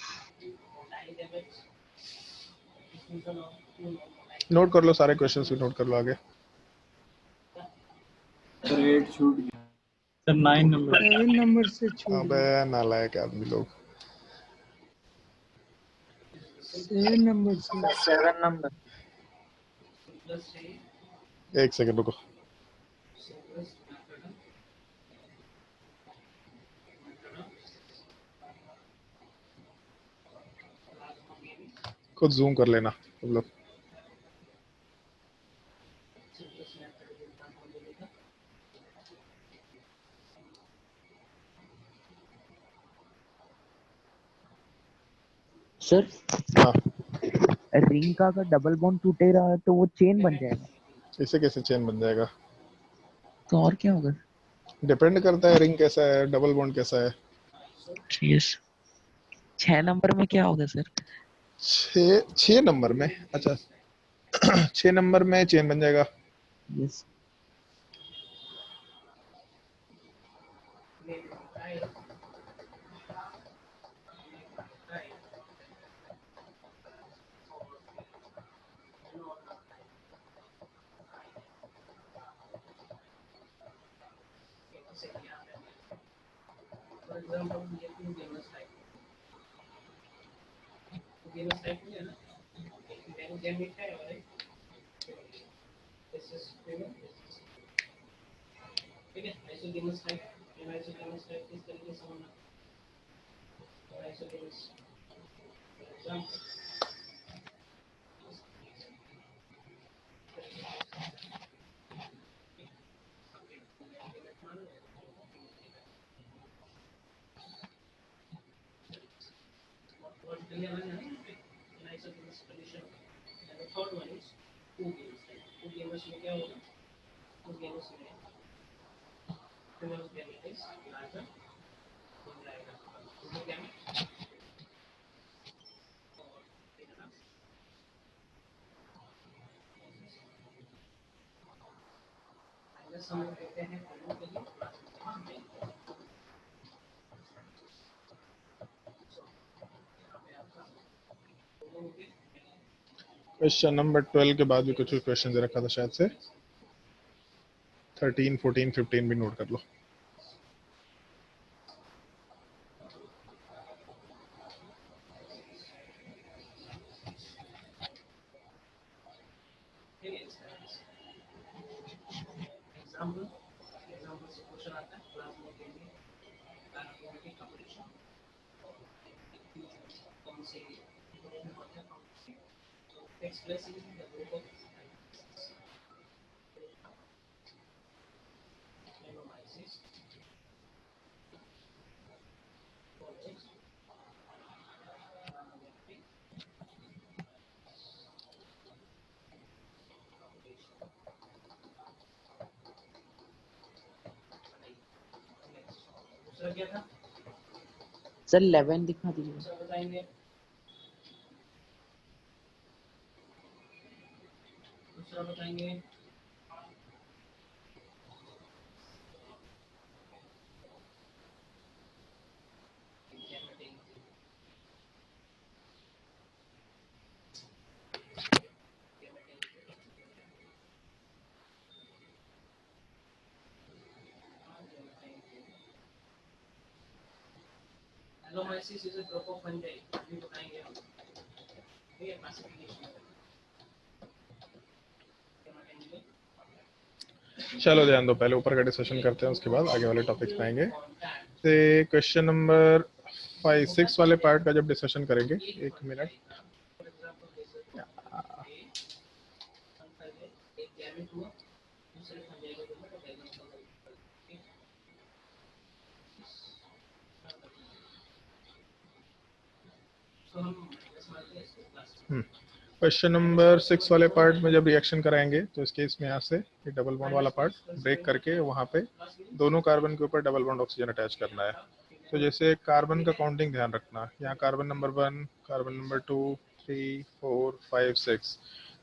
Speaker 1: नोट कर लो, सारे क्वेश्चंस भी नोट कर लो आगे।
Speaker 3: सर 8 छूट गया सर 9 नंबर
Speaker 4: 7 नंबर से छूट
Speaker 1: अबे
Speaker 4: गया।
Speaker 1: नालायक आदमी लोग।
Speaker 4: 7 नंबर से।
Speaker 2: 7 नंबर।
Speaker 1: एक सेकंड रुको। खुद जूम कर लेना तुम लोग।
Speaker 2: सर
Speaker 1: हाँ,
Speaker 2: रिंग का अगर डबल बॉन्ड टूटेगा तो वो चेन बन जाएगा,
Speaker 1: इसे कैसे चेन बन जाएगा?
Speaker 2: तो और क्या होगा?
Speaker 1: डिपेंड करता है रिंग कैसा है, डबल बॉन्ड कैसा है।
Speaker 2: यस। 6 नंबर में क्या होगा सर?
Speaker 1: छः नंबर में, अच्छा 6 नंबर में चेन बन जाएगा।
Speaker 2: यस।
Speaker 1: क्वेश्चन नंबर 12 के बाद भी कुछ क्वेश्चन दे रखा था शायद से। 13, 14, 15 भी नोट कर लो।
Speaker 2: सर 11 दिखा दीजिए।
Speaker 1: चलो ध्यान दो, पहले ऊपर का डिस्कशन करते हैं, उसके बाद आगे वाले टॉपिक्स पे आएंगे। तो क्वेश्चन नंबर 5, 6 वाले पार्ट का जब डिस्कशन करेंगे, एक मिनट। क्वेश्चन नंबर 6 वाले पार्ट में जब रिएक्शन कराएंगे तो इस केस में यहाँ से ये डबल बॉन्ड वाला पार्ट ब्रेक करके वहाँ पे दोनों कार्बन के ऊपर डबल बॉन्ड ऑक्सीजन अटैच करना है। तो जैसे कार्बन का काउंटिंग ध्यान रखना, यहाँ कार्बन नंबर 1, कार्बन नंबर 2, 3, 4, 5, 6,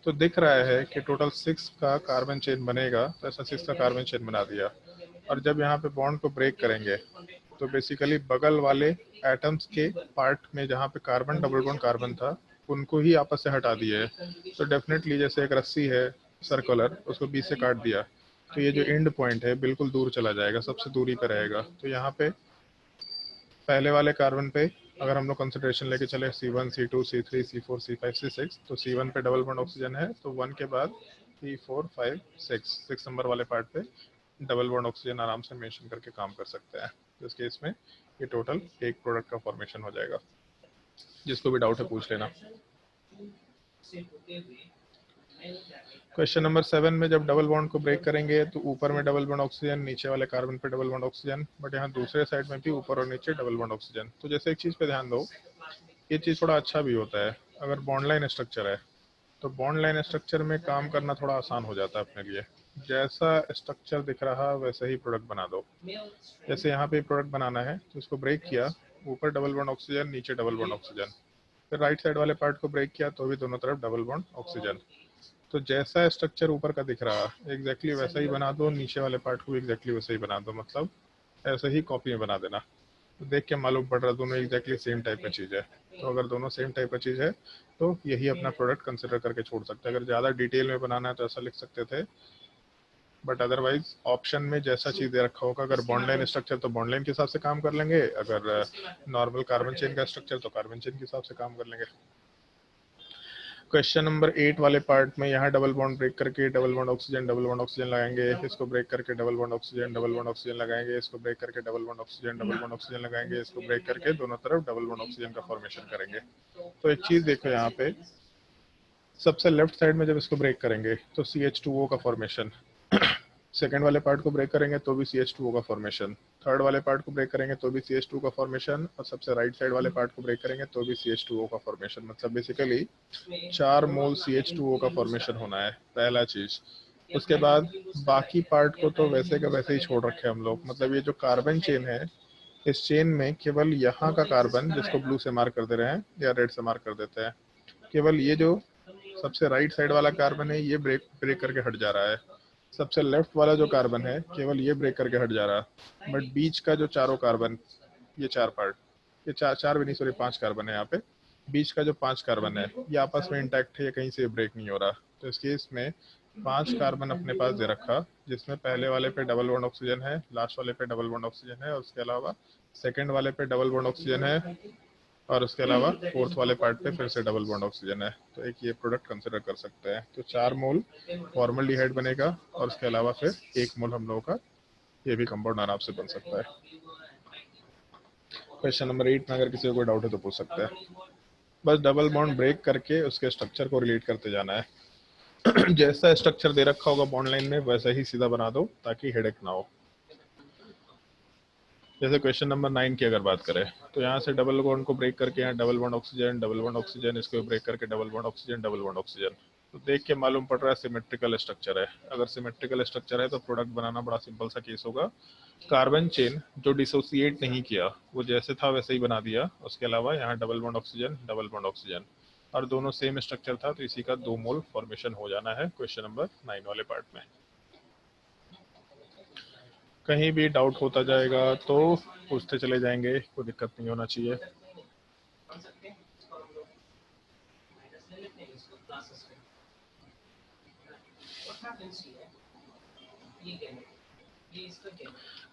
Speaker 1: तो दिख रहा है कि टोटल 6 का कार्बन चेन बनेगा, तो ऐसा 6 का कार्बन चेन बना दिया। और जब यहाँ पे बॉन्ड को ब्रेक करेंगे तो बेसिकली बगल वाले एटम्स के पार्ट में जहाँ पे कार्बन डबल बॉन्ड कार्बन था उनको ही आपस से हटा दिए है। तो डेफिनेटली जैसे एक रस्सी है सर्कुलर, उसको बीच से काट दिया, तो ये जो एंड पॉइंट है बिल्कुल दूर चला जाएगा, सबसे दूरी पे रहेगा। तो यहाँ पे पहले वाले कार्बन पे अगर हम लोग कंसिडरेशन लेके चले C1, C2, C3, C4, C5, C6, तो C1 पे डबल बॉन्ड ऑक्सीजन है, तो 1 के बाद 3, 4, 5, 6 नंबर वाले पार्ट पे डबल बॉन्ड ऑक्सीजन आराम से मेंशन करके काम कर सकते हैं। तो इस केस में ये टोटल एक प्रोडक्ट का फॉर्मेशन हो जाएगा। जिसको भी डाउट है पूछ लेना। क्वेश्चन नंबर 7 में जब डबल बॉन्ड को ब्रेक करेंगे तो ऊपर में डबल बॉन्ड ऑक्सीजन, नीचे वाले कार्बन पे डबल बॉन्ड ऑक्सीजन, बट यहाँ दूसरे साइड में भी ऊपर और नीचे डबल बॉन्ड ऑक्सीजन। तो जैसे एक चीज पे ध्यान दो, ये चीज थोड़ा अच्छा भी होता है अगर बॉन्ड लाइन स्ट्रक्चर है, तो बॉन्ड लाइन स्ट्रक्चर में काम करना थोड़ा आसान हो जाता है अपने लिए। जैसा स्ट्रक्चर दिख रहा वैसा ही प्रोडक्ट बना दो। जैसे यहाँ पे प्रोडक्ट बनाना है तो इसको ब्रेक किया, ऊपर डबल बॉन्ड ऑक्सीजन, नीचे डबल बॉन्ड ऑक्सीजन, फिर राइट साइड वाले पार्ट को ब्रेक किया तो भी दोनों तरफ डबल बॉन्ड ऑक्सीजन। तो जैसा स्ट्रक्चर ऊपर का दिख रहा एग्जैक्टली वैसा ही बना दो, नीचे वाले पार्ट को एग्जैक्टली वैसा ही बना दो, मतलब ऐसे ही कॉपी में बना देना। तो देख के मालूम पड़ रहा दोनों एग्जैक्टली सेम टाइप का चीज़ है। तो अगर दोनों सेम टाइप का चीज़ है तो यही अपना प्रोडक्ट कंसिडर करके छोड़ सकते हैं। अगर ज़्यादा डिटेल में बनाना है तो ऐसा लिख सकते थे, बट अदरवाइज ऑप्शन में जैसा चीज़ दे रखा होगा, अगर बॉन्ड लाइन स्ट्रक्चर तो बॉन्ड लाइन के हिसाब से काम कर लेंगे, अगर नॉर्मल कार्बन चेन का स्ट्रक्चर तो कार्बन चेन के हिसाब से काम कर लेंगे। क्वेश्चन नंबर 8 वाले पार्ट में यहाँ डबल बॉन्ड ब्रेक करके डबल बॉन्ड ऑक्सीजन लगाएंगे, इसको ब्रेक करके डबल बॉन्ड ऑक्सीजन लगाएंगे, इसको ब्रेक करके डबल बॉन्ड ऑक्सीजन लगाएंगे, इसको ब्रेक करके दोनों तरफ डबल बॉन्ड ऑक्सीजन का फॉर्मेशन करेंगे। तो एक चीज देखो यहाँ पे, सबसे लेफ्ट साइड में जब इसको ब्रेक करेंगे तो CH2O का फॉर्मेशन, सेकेंड वाले पार्ट को ब्रेक करेंगे तो भी CH2O का फॉर्मेशन, थर्ड वाले पार्ट को ब्रेक करेंगे तो भी CH2O का फॉर्मेशन, और सबसे राइट साइड वाले पार्ट को ब्रेक करेंगे तो भी CH2O का फॉर्मेशन। मतलब बेसिकली 4 मोल CH2O का फॉर्मेशन होना है, पहला चीज। उसके बाद बाकी पार्ट को तो वैसे का वैसे ही छोड़ रखे हम लोग। मतलब ये जो कार्बन चेन है, इस चेन में केवल यहाँ का कार्बन, जिसको ब्लू से मार्क कर दे रहे हैं या रेड से मार्क कर देते हैं, केवल ये जो सबसे राइट साइड वाला कार्बन है ये ब्रेक करके हट जा रहा है। सबसे लेफ्ट वाला जो कार्बन है केवल ये ब्रेक करके हट जा रहा है। बट बीच का जो चारों कार्बन, ये 4 पार्ट, ये चार भी नहीं, सॉरी 5 कार्बन है यहाँ पे। बीच का जो 5 कार्बन है ये आपस में इंटैक्ट है, ये कहीं से ब्रेक नहीं हो रहा। तो इस केस में 5 कार्बन अपने पास दे रखा, जिसमें पहले वाले पे डबल बॉन्ड ऑक्सीजन है, लास्ट वाले पे डबल बॉन्ड ऑक्सीजन है, और उसके अलावा सेकेंड वाले पे डबल बॉन्ड ऑक्सीजन है, और उसके अलावा फोर्थ वाले पार्ट पे फिर से डबल बॉन्ड ऑक्सीजन है। तो एक ये प्रोडक्ट कंसिडर कर सकते हैं। तो 4 मोल फॉर्मल्डिहाइड बनेगा, और उसके अलावा फिर 1 मोल हम लोगों का ये भी कंपाउंड आराम से बन सकता है। क्वेश्चन नंबर 8 में अगर किसी को कोई डाउट है तो पूछ सकते हैं। बस डबल बॉन्ड ब्रेक करके उसके स्ट्रक्चर को रिलेट करते जाना है। जैसा स्ट्रक्चर दे रखा होगा बॉन्ड लाइन में वैसा ही सीधा बना दो ताकि हेडेक ना हो। जैसे क्वेश्चन नंबर 9 की अगर बात करें तो यहाँ से डबल बॉन्ड को ब्रेक करके यहाँ डबल बॉन्ड ऑक्सीजन, इसको ब्रेक करके डबल बॉन्ड ऑक्सीजन। तो देख के मालूम पड़ रहा है सिमेट्रिकल स्ट्रक्चर है। अगर सिमेट्रिकल स्ट्रक्चर है तो प्रोडक्ट बनाना बड़ा सिंपल सा केस होगा। कार्बन चेन जो डिसोसिएट नहीं किया वो जैसे था वैसे ही बना दिया। उसके अलावा यहाँ डबल बॉन्ड ऑक्सीजन, और दोनों सेम स्ट्रक्चर था तो इसी का 2 मोल फॉर्मेशन हो जाना है क्वेश्चन नंबर 9 वाले पार्ट में। कहीं भी डाउट होता जाएगा तो पूछते चले जाएंगे, कोई दिक्कत नहीं होना चाहिए।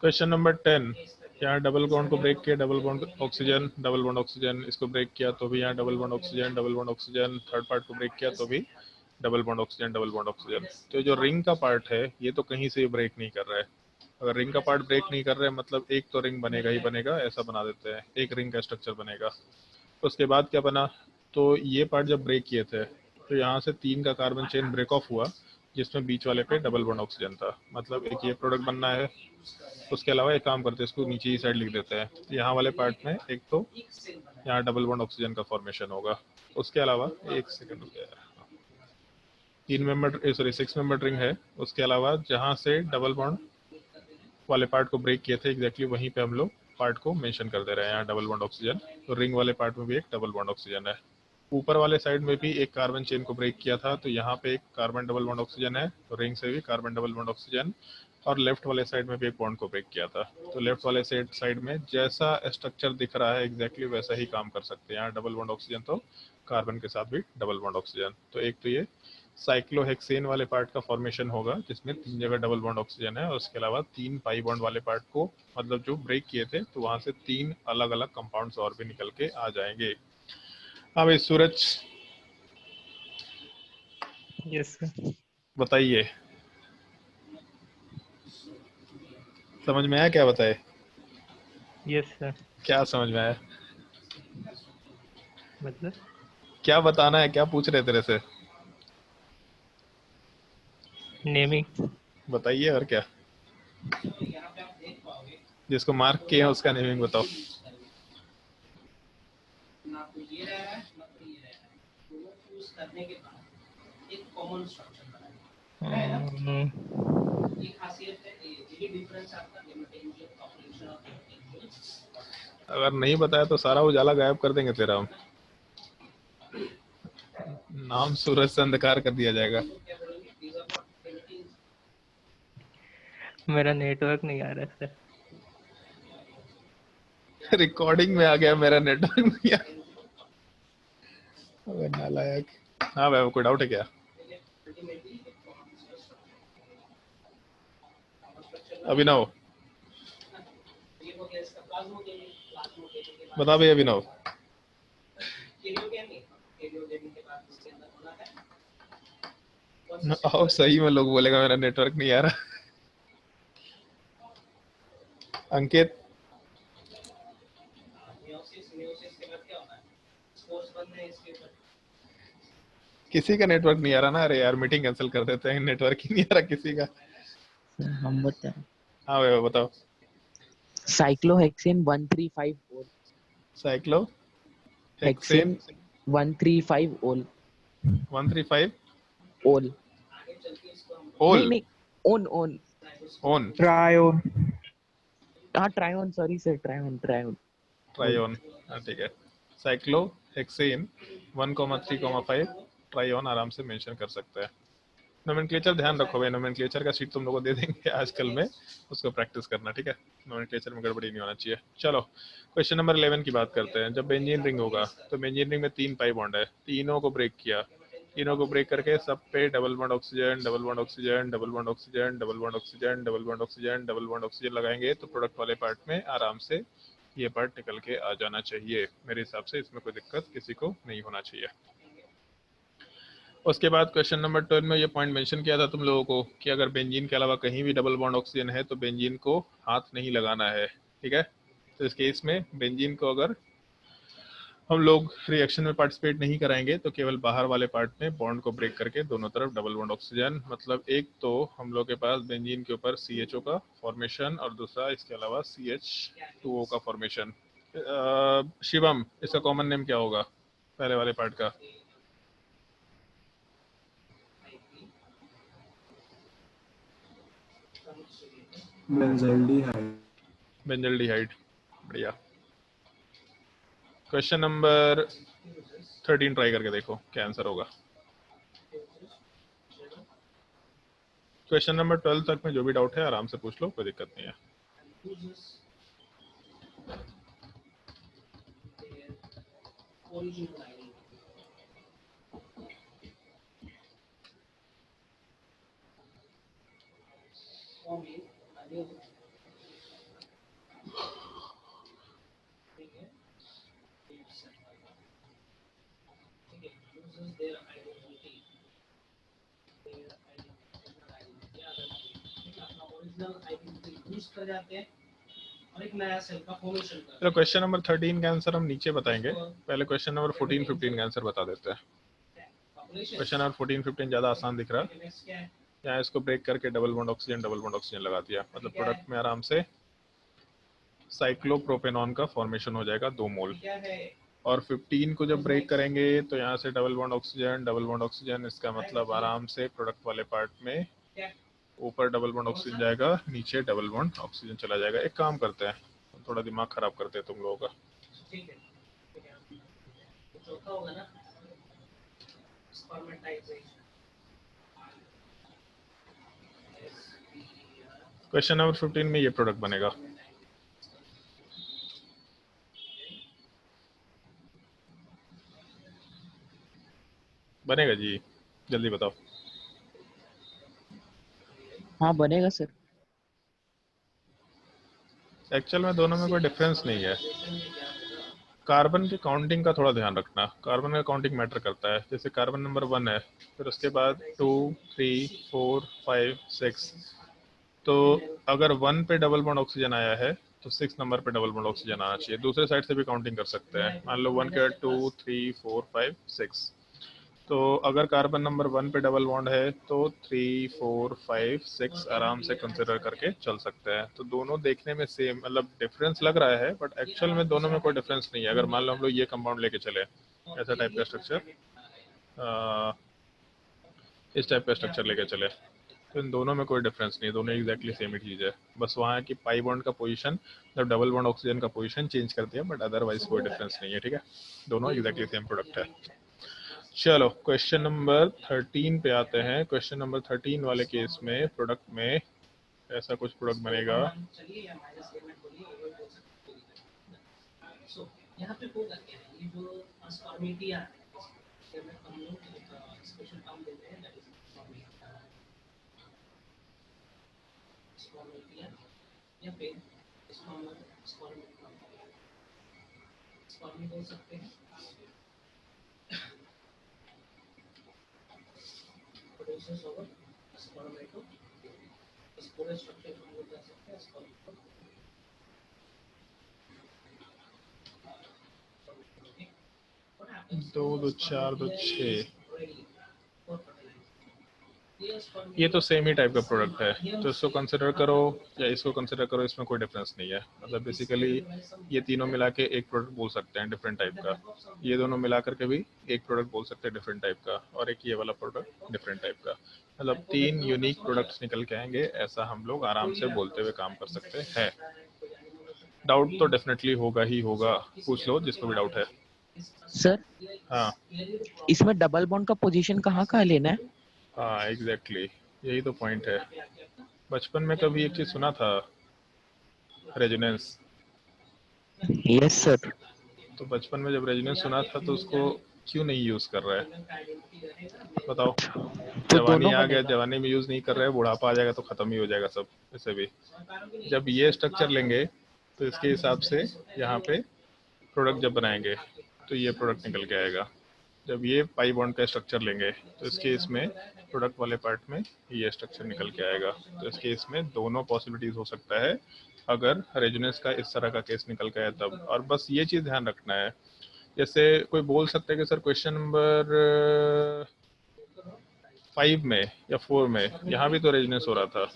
Speaker 1: क्वेश्चन नंबर 10, यहाँ डबल बॉन्ड को ब्रेक किया, डबल बॉन्ड ऑक्सीजन, इसको ब्रेक किया तो भी यहाँ double bond oxygen, third part को ब्रेक किया तो भी डबल बॉन्ड ऑक्सीजन। तो जो रिंग का पार्ट है ये तो कहीं से ब्रेक नहीं कर रहा है। अगर रिंग का पार्ट ब्रेक नहीं कर रहे हैं मतलब एक तो रिंग बनेगा ही बनेगा, ऐसा बना देते हैं, एक रिंग का स्ट्रक्चर बनेगा। उसके बाद क्या बना, तो ये पार्ट जब ब्रेक किए थे तो यहाँ से 3 का कार्बन चेन ब्रेक ऑफ हुआ, जिसमें बीच वाले पे डबल बॉन्ड ऑक्सीजन था। मतलब एक ये प्रोडक्ट बनना है। उसके अलावा एक काम करते हैं, इसको नीचे ही साइड लिख देते हैं। यहाँ वाले पार्ट में एक तो यहाँ डबल बॉन्ड ऑक्सीजन का फॉर्मेशन होगा। उसके अलावा 1 सेकंड हो गया, 6 मेंबर रिंग है। उसके अलावा जहाँ से डबल बॉन्ड वाले पार्ट को ब्रेक किए थे एग्जैक्टली वहीं पे हम लोग पार्ट को मेंशन कर दे रहे हैं, यहाँ डबल बॉन्ड ऑक्सीजन। तो रिंग वाले पार्ट में भी एक डबल बॉन्ड ऑक्सीजन है। ऊपर वाले साइड में भी एक कार्बन चेन को ब्रेक किया था तो यहाँ पे एक कार्बन डबल बॉन्ड ऑक्सीजन है, तो रिंग से भी कार्बन डबल बॉन्ड ऑक्सीजन। और लेफ्ट वाले साइड में भी एक बॉन्ड को ब्रेक किया था, तो लेफ्ट वाले साइड में जैसा स्ट्रक्चर दिख रहा है एग्जैक्टली वैसा ही काम कर सकते हैं। यहाँ डबल बॉन्ड ऑक्सीजन तो कार्बन के साथ भी डबल बॉन्ड ऑक्सीजन। तो एक तो ये साइक्लोहेक्सेन वाले पार्ट का फॉर्मेशन होगा जिसमें 3 जगह डबल बॉन्ड ऑक्सीजन है, और उसके अलावा 3 पाई बॉन्ड वाले पार्ट को मतलब जो ब्रेक किए थे तो वहां से 3 अलग अलग कंपाउंड्स और भी निकल के आ जाएंगे। हाँ भाई सूरज
Speaker 5: यस सर।
Speaker 1: बताइए, समझ में आया क्या बताए?
Speaker 5: Yes sir.
Speaker 1: क्या समझ में आया?
Speaker 5: मतलब
Speaker 1: क्या बताना है, क्या पूछ रहे तेरे से?
Speaker 5: नेमिंग।
Speaker 1: बताइए और क्या, जिसको मार्क किया है उसका नेमिंग बताओ। अगर नहीं बताया तो सारा उजाला गायब कर देंगे तेरा हम। नाम सूरज से अंधकार कर दिया जाएगा।
Speaker 5: मेरा नेटवर्क नहीं आ रहा है सर।
Speaker 1: रिकॉर्डिंग में आ गया मेरा नेटवर्क नहीं आ। अबे नालायक। हाँ भाई कोई डाउट है क्या? अभिनव बता भाई अभिनव। अब सही में लोग बोलेगा मेरा नेटवर्क नहीं आ रहा। अंकित किसी का नेटवर्क नहीं आ रहा ना? अरे यार मीटिंग कैंसिल कर देते हैं, नेटवर्क ही नहीं आ रहा किसी का।
Speaker 2: सर हम बताएं।
Speaker 1: हाँ भाई बताओ।
Speaker 2: साइक्लोहेक्सेन 135 ओल।
Speaker 1: साइक्लो हेक्सेन
Speaker 2: हेक्सेन 135 ओल।
Speaker 1: 135
Speaker 2: ओल नहीं
Speaker 1: ओल
Speaker 2: नहीं, ओन ओन।
Speaker 1: ओन
Speaker 3: ट्रायोन।
Speaker 2: हाँ ट्रायोन, सॉरी सर, ट्रायोन ट्रायोन ओल।
Speaker 1: ट्रायोन। हाँ ठीक है। साइक्लो हेक्सेन 1,3,5 ट्रायोन आराम से मेंशन कर सकते हैं। नोमेनक्लेचर ध्यान रखो भाई, नोमेनक्लेचर का शीट तुम लोगों को दे देंगे आजकल में, उसको प्रैक्टिस करना ठीक है। नोमेनक्लेचर में गड़बड़ी नहीं होना चाहिए। चलो क्वेश्चन नंबर 11 की बात करते हैं। जब बेंजीन रिंग होगा तो बेंजीन रिंग में 3 पाई बॉन्ड है, तीनों को ब्रेक किया, तीनों को ब्रेक करके सब पे double bond oxygen double bond oxygen double bond oxygen double bond oxygen double bond oxygen double bond oxygen लगाएंगे तो प्रोडक्ट वाले पार्ट में आराम से ये पार्ट निकल के आ जाना चाहिए। मेरे हिसाब से इसमें कोई दिक्कत किसी को नहीं होना चाहिए। उसके बाद क्वेश्चन नंबर 12 में ये पॉइंट मेंशन किया था तुम लोगों को कि अगर बेंजीन के अलावा कहीं भी डबल बॉन्ड ऑक्सीजन है तो बेंजीन को हाथ नहीं लगाना है, ठीक है। तो इस केस में बेंजीन को अगर हम लोग रिएक्शन में पार्टिसिपेट नहीं कराएंगे तो केवल बाहर वाले पार्ट में बॉन्ड को ब्रेक करके दोनों तरफ डबल बॉन्ड ऑक्सीजन, मतलब एक तो हम लोग के पास बेंजीन के ऊपर CHO का फॉर्मेशन और दूसरा इसके अलावा CH2O का फॉर्मेशन। शिवम इसका कॉमन नेम क्या होगा पहले वाले पार्ट का?
Speaker 3: बेंजल्डिहाइड।
Speaker 1: बेंजल्डिहाइड। बढ़िया। क्वेश्चन नंबर 13 ट्राई करके देखो क्या आंसर होगा। क्वेश्चन नंबर 12 तक में जो भी डाउट है आराम से पूछ लो, कोई दिक्कत नहीं है। चलो क्वेश्चन नंबर 13 का आंसर हम नीचे बताएंगे, पहले क्वेश्चन नंबर 14 15 का आंसर बता देते हैं। क्वेश्चन नंबर 14 15 ज्यादा आसान दिख रहा है। यहाँ इसको ब्रेक करके डबल बॉन्ड ऑक्सीजन लगा दिया, मतलब प्रोडक्ट में आराम से साइक्लोप्रोपेनॉन का फॉर्मेशन हो जाएगा 2 मोल। और 15 को जब ब्रेक करेंगे तो यहाँ से डबल बॉन्ड ऑक्सीजन, इसका मतलब आराम से प्रोडक्ट वाले पार्ट में ऊपर डबल बॉन्ड ऑक्सीजन जाएगा, नीचे डबल बॉन्ड ऑक्सीजन चला जाएगा। एक काम करते हैं, थोड़ा दिमाग खराब करते हैं तुम लोगों का। क्वेश्चन नंबर 15 में ये प्रोडक्ट बनेगा। बनेगा जी, जल्दी बताओ।
Speaker 2: हाँ बनेगा सर।
Speaker 1: एक्चुअल में दोनों में कोई डिफरेंस नहीं है। कार्बन की काउंटिंग का थोड़ा ध्यान रखना, कार्बन का काउंटिंग मैटर करता है। जैसे कार्बन नंबर 1 है, फिर उसके बाद 2, 3, 4, 5, 6। तो अगर 1 पे डबल बॉन्ड ऑक्सीजन आया है तो 6 नंबर पे डबल बॉन्ड ऑक्सीजन आना चाहिए। दूसरे साइड से भी काउंटिंग कर सकते हैं, मान लो 1 के 2, 3, 4, 5, 6। तो अगर कार्बन नंबर 1 पे डबल बॉन्ड है तो 3, 4, 5, 6 आराम से कंसिडर करके चल सकते हैं। तो दोनों देखने में सेम, मतलब डिफरेंस लग रहा है, बट एक्चुअल में दोनों में कोई डिफरेंस नहीं है। अगर मान लो हम लोग ये कंपाउंड लेके चले, ऐसा टाइप का स्ट्रक्चर, इस टाइप का स्ट्रक्चर लेके चले, तो इन दोनों में कोई डिफरेंस नहीं है, दोनों एग्जैक्टली सेम ही चीज़ है। बस वहाँ है कि पाई बॉन्ड का पोजीशन, मतलब डबल बॉन्ड ऑक्सीजन का पोजीशन चेंज कर दिया, बट अदरवाइज कोई डिफरेंस नहीं है। ठीक है, दोनों एग्जैक्टली सेम प्रोडक्ट है। चलो क्वेश्चन नंबर 13 पे आते हैं। क्वेश्चन नंबर 13 वाले केस में प्रोडक्ट में ऐसा कुछ प्रोडक्ट बनेगा। दो दो चार दो छः, ये तो सेम ही टाइप का प्रोडक्ट है, तो इसको कंसिडर करो या इसको कंसिडर करो, इसमें कोई डिफरेंस नहीं है। मतलब बेसिकली ये तीनों मिला के एक प्रोडक्ट बोल सकते हैं डिफरेंट टाइप का, ये दोनों मिला करके भी एक प्रोडक्ट बोल सकते हैं डिफरेंट टाइप का, और एक ये वाला प्रोडक्ट डिफरेंट टाइप का। मतलब 3 यूनिक प्रोडक्ट्स निकल के आएंगे, ऐसा हम लोग आराम से बोलते हुए काम कर सकते हैं। डाउट तो डेफिनेटली होगा ही होगा, पूछ लो जिसको भी डाउट है।
Speaker 2: सर
Speaker 1: हाँ
Speaker 2: इसमें डबल बॉन्ड का पोजीशन कहाँ कहाँ लेना है?
Speaker 1: हाँ एग्जैक्टली, यही तो पॉइंट है। बचपन में कभी एक चीज सुना था, रेजोनेंस।
Speaker 2: Yes sir.
Speaker 1: तो बचपन में जब रेजोनेंस सुना था तो उसको क्यों नहीं यूज कर रहा है बताओ।
Speaker 2: तो
Speaker 1: जवानी
Speaker 2: दोनों
Speaker 1: आ गया,
Speaker 2: बनेगा।
Speaker 1: जवानी में यूज नहीं कर रहे हैं, बुढ़ापा आ जाएगा तो खत्म ही हो जाएगा सब। ऐसे भी जब ये स्ट्रक्चर लेंगे तो इसके हिसाब से यहाँ पे प्रोडक्ट जब बनाएंगे तो ये प्रोडक्ट निकल के आएगा। जब ये पाई बॉन्ड का स्ट्रक्चर लेंगे तो इसके इसमें प्रोडक्ट वाले पार्ट में ये स्ट्रक्चर निकल के आएगा। तो इसके इसमें दोनों पॉसिबिलिटीज हो सकता है अगर रेजोनेंस का इस तरह का केस निकल के आए तब। और बस ये चीज ध्यान रखना है, जैसे कोई बोल सकता है कि सर क्वेश्चन नंबर 5 में या 4 में यहाँ भी तो रेजोनेंस हो रहा था,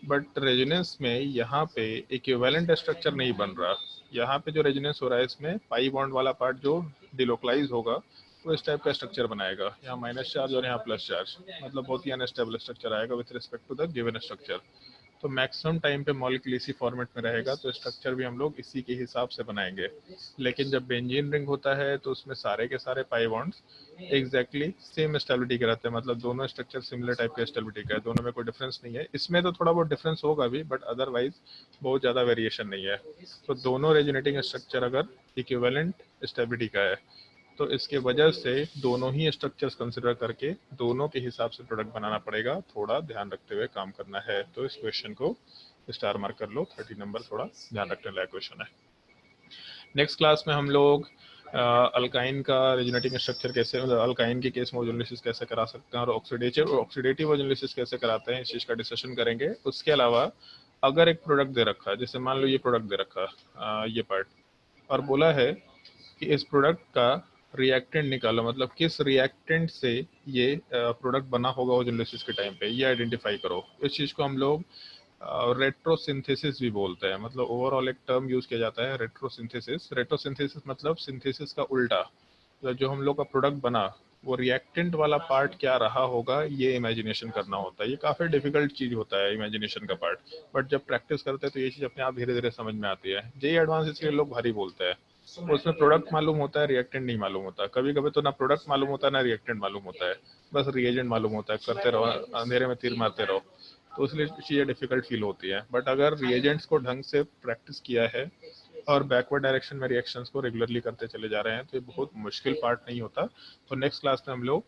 Speaker 1: बट रेजोनेंस में यहाँ पे इक्विवेलेंट स्ट्रक्चर नहीं बन रहा। यहाँ पे जो रेजोनेंस हो रहा है इसमें पाई बॉन्ड वाला पार्ट जो डिलोकलाइज होगा वो इस टाइप का स्ट्रक्चर बनाएगा, यहाँ माइनस चार्ज और यहाँ प्लस चार्ज, मतलब बहुत ही अनस्टेबल स्ट्रक्चर आएगा with respect to the given structure. तो मैक्सिमम टाइम पे मॉलिक्यूल इसी फॉर्मेट में रहेगा, तो स्ट्रक्चर भी हम लोग इसी के हिसाब से बनाएंगे। लेकिन जब बेंजीन रिंग होता है तो उसमें सारे के सारे pi bonds exactly same stability के रहते हैं, मतलब दोनों स्ट्रक्चर सिमिलर टाइप के स्टेबिलिटी का है, दोनों में कोई डिफरेंस नहीं है। इसमें तो थोड़ा बहुत डिफरेंस होगा भी, बट अदरवाइज बहुत ज़्यादा वेरिएशन नहीं है। तो दोनों रेजोनेटिंग स्ट्रक्चर अगर इक्विवेलेंट स्टेबिलिटी का है तो इसके वजह से दोनों ही स्ट्रक्चर्स कंसिडर करके दोनों के हिसाब से प्रोडक्ट बनाना पड़ेगा, थोड़ा ध्यान रखते हुए काम करना है। तो इस क्वेश्चन को स्टार मार्क कर लो, 30 नंबर थोड़ा ध्यान रखने लायक क्वेश्चन है। नेक्स्ट क्लास में हम लोग अल्काइन का रेजोनेटिंग स्ट्रक्चर कैसे, मतलब अल्काइन के केस में ओजोनोलिसिस कैसे करा सकते हैं और ऑक्सीडेटिव ओजोनोलिसिस कैसे कराते हैं, इस चीज़ का डिस्कशन करेंगे। उसके अलावा अगर एक प्रोडक्ट दे रखा है, जैसे मान लो ये प्रोडक्ट दे रखा है ये पार्ट, और बोला है कि इस प्रोडक्ट का रिएक्टेंट निकालो, मतलब किस रिएक्टेंट से ये प्रोडक्ट बना होगा ओजोनोलिसिस के टाइम पे, ये आइडेंटिफाई करो। इस चीज़ को हम लोग रेट्रोसिंथेसिस भी बोलते हैं, मतलब ओवरऑल एक टर्म यूज किया जाता है रेट्रोसिंथेसिस। रेट्रोसिंथेसिस मतलब सिंथेसिस का उल्टा, तो जो हम लोग का प्रोडक्ट बना वो रिएक्टेंट वाला पार्ट क्या रहा होगा ये इमेजिनेशन करना होता है। ये काफ़ी डिफिकल्ट चीज़ होता है इमेजिनेशन का पार्ट, बट जब प्रैक्टिस करते हैं तो ये चीज़ अपने आप धीरे धीरे समझ में आती है। जेई एडवांस इसलिए लोग भारी बोलते हैं, उसमें प्रोडक्ट मालूम होता है, रिएक्टेंट नहीं मालूम होता। कभी कभी तो ना प्रोडक्ट मालूम होता है ना रिएक्टेंट मालूम होता है, बस रिएजेंट मालूम होता है, करते रहो अंधेरे में तीर मारते रहो, तो इसलिए चीज़ें डिफिकल्ट फील होती है। बट अगर रिएजेंट्स को ढंग से प्रैक्टिस किया है और बैकवर्ड डायरेक्शन में रिएक्शंस को रेगुलरली करते चले जा रहे हैं, तो ये बहुत मुश्किल पार्ट नहीं होता। तो नेक्स्ट क्लास में हम लोग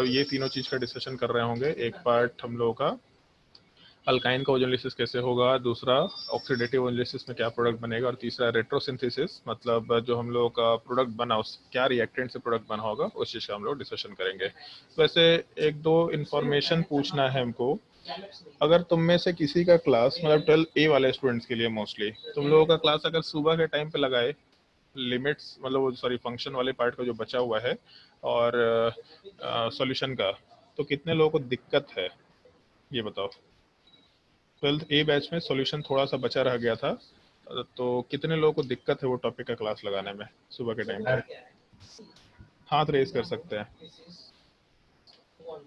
Speaker 1: ये तीनों चीज़ का डिस्कशन कर रहे होंगे। एक पार्ट हम लोगों का अल्काइन का ओजोनलिसिस कैसे होगा, दूसरा ऑक्सीडेटिव ओजोनलिसिस में क्या प्रोडक्ट बनेगा, और तीसरा रेट्रोसिंथेसिस मतलब जो हम लोगों का प्रोडक्ट बना उस क्या रिएक्टेंट से प्रोडक्ट बना होगा, उस चीज़ का हम लोग डिस्कशन करेंगे। तो वैसे एक दो इन्फॉर्मेशन पूछना है हमको। अगर तुम में से किसी का क्लास मतलब 12A वाले स्टूडेंट्स के लिए मोस्टली तुम लोगों का क्लास अगर सुबह के टाइम पे लगाए, लिमिट्स मतलब सॉरी फंक्शन वाले पार्ट का जो बचा हुआ है और सॉल्यूशन का, तो कितने लोगों को दिक्कत है ये बताओ। 12A बैच में सॉल्यूशन थोड़ा सा बचा रह गया था, तो कितने लोगों को दिक्कत है वो टॉपिक का क्लास लगाने में सुबह के टाइम पे? हाथ रेज कर सकते हैं।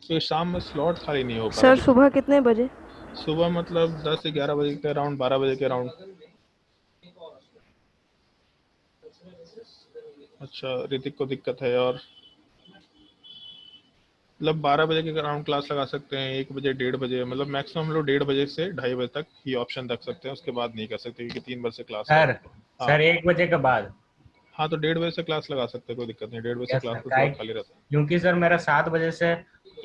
Speaker 1: तो शाम में स्लॉट खाली नहीं हो पा रहा।
Speaker 6: सर सुबह कितने बजे?
Speaker 1: सुबह मतलब 10 से 11 बजे के अराउंड, 12 बजे के अराउंड। अच्छा, ऋतिक को दिक्कत है। और मतलब 12 बजे के अराउंड क्लास लगा सकते हैं, 1 बजे 1:30 बजे, मतलब मैक्सिमम हम लोग 1:30 बजे से 2:30 बजे तक ही ऑप्शन रख सकते हैं, उसके बाद नहीं कर सकते क्योंकि 3 बजे से क्लास है।
Speaker 7: सर
Speaker 1: हाँ
Speaker 7: सर 1 बजे के बाद।
Speaker 1: हाँ, तो 1:30 बजे से क्लास लगा सकते हैं, कोई दिक्कत नहीं। 1:30 बजे से
Speaker 7: यस
Speaker 1: क्लास
Speaker 7: सर,
Speaker 1: तो स्लॉट खाली रहता है।
Speaker 7: क्योंकि सर मेरा 7 बजे से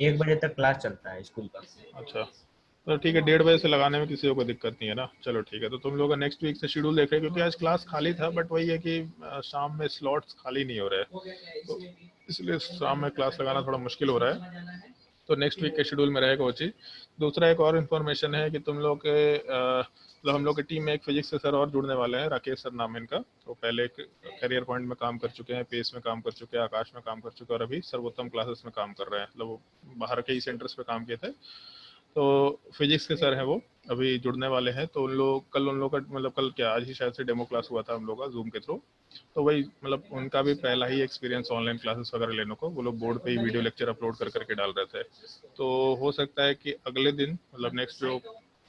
Speaker 7: 1 बजे तक क्लास चलता है स्कूल का।
Speaker 1: अच्छा, तो ठीक है, 1:30 बजे से लगाने में किसी को कोई दिक्कत नहीं है ना। चलो ठीक है, तो तुम लोग का नेक्स्ट वीक से शेड्यूल देख रहे हैं, क्योंकि आज क्लास खाली था, बट वही है कि शाम में स्लॉट्स खाली नहीं हो रहे हैं, तो इसलिए शाम में क्लास लगाना थोड़ा मुश्किल हो रहा है। तो नेक्स्ट वीक के शेड्यूल में रहेगा वो चीज़। दूसरा एक और इन्फॉर्मेशन है कि तुम लोग के मतलब हम लोग की टीम में एक फिजिक्स के सर और जुड़ने वाले हैं, राकेश सर नाम है इनका। तो पहले करियर पॉइंट में काम कर चुके हैं, पेस में काम कर चुके हैं, आकाश में काम कर चुके हैं, और अभी सर्वोत्तम क्लासेस में काम कर रहे हैं। मतलब वो बाहर के ही सेंटर्स पे काम किए थे। तो फिजिक्स के सर हैं वो, अभी जुड़ने वाले हैं। तो उन लोग कल उन लोग का मतलब कल क्या आज ही शायद से डेमो क्लास हुआ था हम लोग का जूम के थ्रू। तो वही मतलब उनका भी पहला ही एक्सपीरियंस ऑनलाइन क्लासेस वगैरह लेने को, वो लोग बोर्ड पे ही वीडियो लेक्चर अपलोड कर करके डाल रहे थे। तो हो सकता है कि अगले दिन मतलब नेक्स्ट जो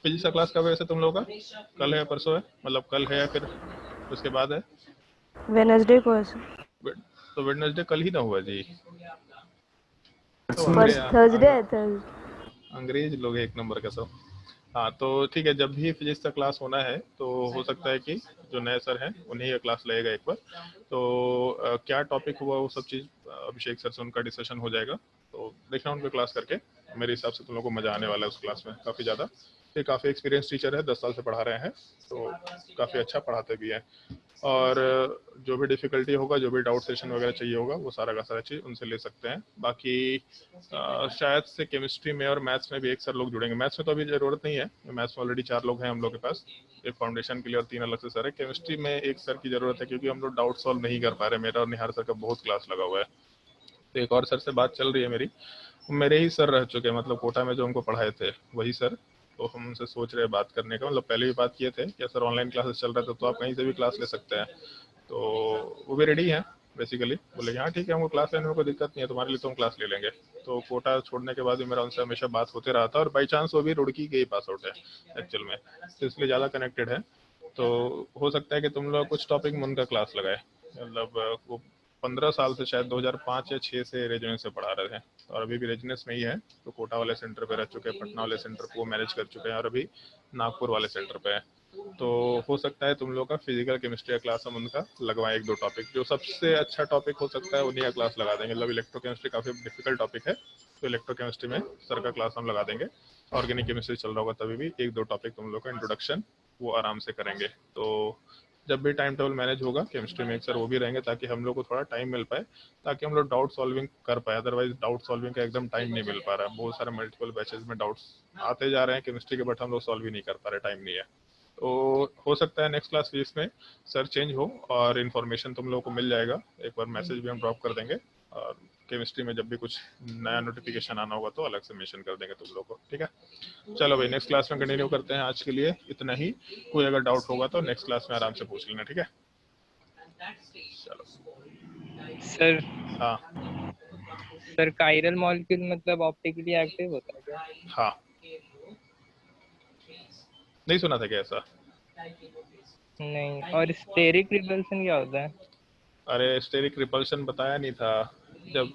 Speaker 1: फिजिक्स का क्लास कब है वैसे तुम लोगों का? कल है या परसों है? मतलब कल है या फिर उसके बाद है?
Speaker 6: वेडनेसडे को है सर।
Speaker 1: तो वेडनेसडे कल ही ना हुआ जी। तो
Speaker 6: थर्सडे है थर्सडे।
Speaker 1: अंग्रेज लोग हैं एक नंबर का सब। हाँ, तो ठीक है, जब भी फिजिक्स का क्लास होना है तो हो सकता है कि जो नए सर हैं उन्हीं का क्लास लगेगा एक बार। तो क्या टॉपिक हुआ वो सब चीज़ अभिषेक सर से उनका डिस्कशन हो जाएगा, तो देखना उनका क्लास करके। मेरे हिसाब से तुम लोगों को मज़ा आने वाला है उस क्लास में काफ़ी ज़्यादा। ये काफ़ी एक्सपीरियंस टीचर है, 10 साल से पढ़ा रहे हैं, तो काफ़ी अच्छा पढ़ाते भी हैं। और जो भी डिफ़िकल्टी होगा, जो भी डाउट सेशन वगैरह चाहिए होगा, वो सारा का सारा चीज़ उनसे ले सकते हैं। बाकी शायद से केमिस्ट्री में और मैथ्स में भी एक सर लोग जुड़ेंगे। मैथ्स में तो अभी ज़रूरत नहीं है, मैथ्स में ऑलरेडी 4 लोग हैं हम लोग के पास, एक फाउंडेशन के लिए और 3 अलग से सर है। केमिस्ट्री में एक सर की ज़रूरत है क्योंकि हम लोग डाउट सॉल्व नहीं कर पा रहे। मेरा और निहार सर का बहुत क्लास लगा हुआ है, तो एक और सर से बात चल रही है मेरी, मेरे ही सर रह चुके हैं, मतलब कोटा में जो हमको पढ़ाए थे वही सर। तो हम उनसे सोच रहे हैं बात करने का, मतलब पहले भी बात किए थे कि सर ऑनलाइन क्लासेस चल रहा था तो आप कहीं से भी क्लास ले सकते हैं। तो वो भी रेडी हैं बेसिकली, बोले हाँ ठीक है, हमको क्लास लेने में कोई दिक्कत नहीं है, तुम्हारे लिए तो हम क्लास ले लेंगे। तो कोटा छोड़ने के बाद भी मेरा उनसे हमेशा बात होते रहा था, और बाई चांस वो भी रुड़की के ही पास आउट है एक्चुअल में, तो इसलिए ज़्यादा कनेक्टेड है। तो हो सकता है कि तुम लोग कुछ टॉपिक में उनका क्लास लगाए। मतलब वो 15 साल से शायद 2005 या 6 से रेजिडेंस से पढ़ा रहे थे, और अभी भी रेजिडेंस में ही है। तो कोटा वाले सेंटर पे रह चुके हैं, पटना वाले सेंटर को मैनेज कर चुके हैं, और अभी नागपुर वाले सेंटर पे है। तो हो सकता है तुम लोग का फिजिकल केमिस्ट्री का क्लास हम उनका लगवाएं, 1-2 टॉपिक जो सबसे अच्छा टॉपिक हो सकता है उन्हीं का क्लास लगा देंगे। मतलब इलेक्ट्रोकेमिस्ट्री काफ़ी डिफिकल्ट टॉपिक है, तो इलेक्ट्रोकेमिस्ट्री में सर का क्लास हम लगा देंगे। ऑर्गेनिक केमिस्ट्री चल रहा होगा तभी भी 1-2 टॉपिक तुम लोग का इंट्रोडक्शन वो आराम से करेंगे। तो जब भी टाइम टेबल मैनेज होगा केमिस्ट्री में एक सर वो भी रहेंगे, ताकि हम लोग को थोड़ा टाइम मिल पाए, ताकि हम लोग डाउट सॉल्विंग कर पाए। अदरवाइज डाउट सॉल्विंग का एकदम टाइम नहीं मिल पा रहा है, बहुत सारे मल्टीपल बैचेस में डाउट्स आते जा रहे हैं केमिस्ट्री के, बट हम लोग सॉल्व ही नहीं कर पा रहे, टाइम नहीं है। तो हो सकता है नेक्स्ट क्लास फीस में सर चेंज हो और इन्फॉर्मेशन तुम लोगों को मिल जाएगा। एक बार मैसेज भी हम ड्रॉप कर देंगे, और केमिस्ट्री में जब भी कुछ नया नोटिफिकेशन आना होगा तो अलग से मेंशन कर देंगे तुम लोग को, ठीक है। चलो भाई, नेक्स्ट क्लास में कंटिन्यू करते हैं। आज के लिए इतना ही, कोई अगर डाउट होगा तो नेक्स्ट क्लास में आराम से पूछ लेना, ठीक है। चलो
Speaker 5: सर
Speaker 1: हाँ
Speaker 5: सर कायरल मॉलिक्यूल मतलब ऑप्टिकली एक्टिव होता है क्या?
Speaker 1: हाँ, नहीं सुना था क्या ऐसा?
Speaker 5: नहीं, और स्टेरिक रिपल्शन क्या होता है?
Speaker 1: अरे स्टेरिक रिपल्शन बताया नहीं था। जब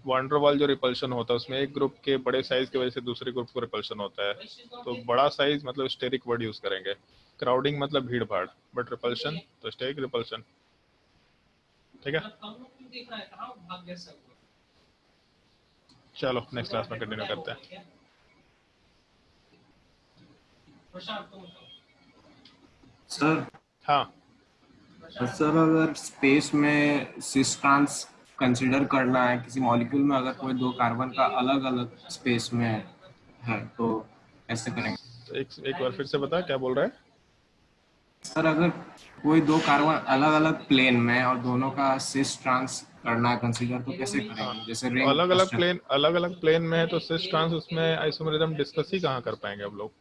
Speaker 1: वांडरवाल जो रिपल्शन होता है उसमें एक ग्रुप के बड़े साइज की वजह से दूसरे ग्रुप को रिपल्शन होता है, तो बड़ा साइज मतलब स्टेरिक वर्ड यूज करेंगे, क्राउडिंग मतलब भीड़ भाड़, बट रिपल्शन तो स्टेरिक रिपल्शन। ठीक है, चलो नेक्स्ट क्लास में कंटिन्यू करते हैं।
Speaker 8: सर
Speaker 1: हाँ,
Speaker 8: सर अगर स्पेस में सिस ट्रांस कंसीडर करना है किसी मॉलिक्यूल में, अगर कोई दो कार्बन का अलग अलग स्पेस में है तो कैसे करेंगे?
Speaker 1: तो एक बार फिर से बता क्या बोल रहा है।
Speaker 8: सर अगर कोई दो कार्बन अलग अलग प्लेन में और दोनों का सिस ट्रांस करना है कंसीडर, तो कैसे करेंगे? जैसे रिंग
Speaker 1: अलग अलग प्लेन में है तो सिस ट्रांस उसमें आइसोमेरिज्म डिस्कस ही कहाँ कर पाएंगे हम लोग।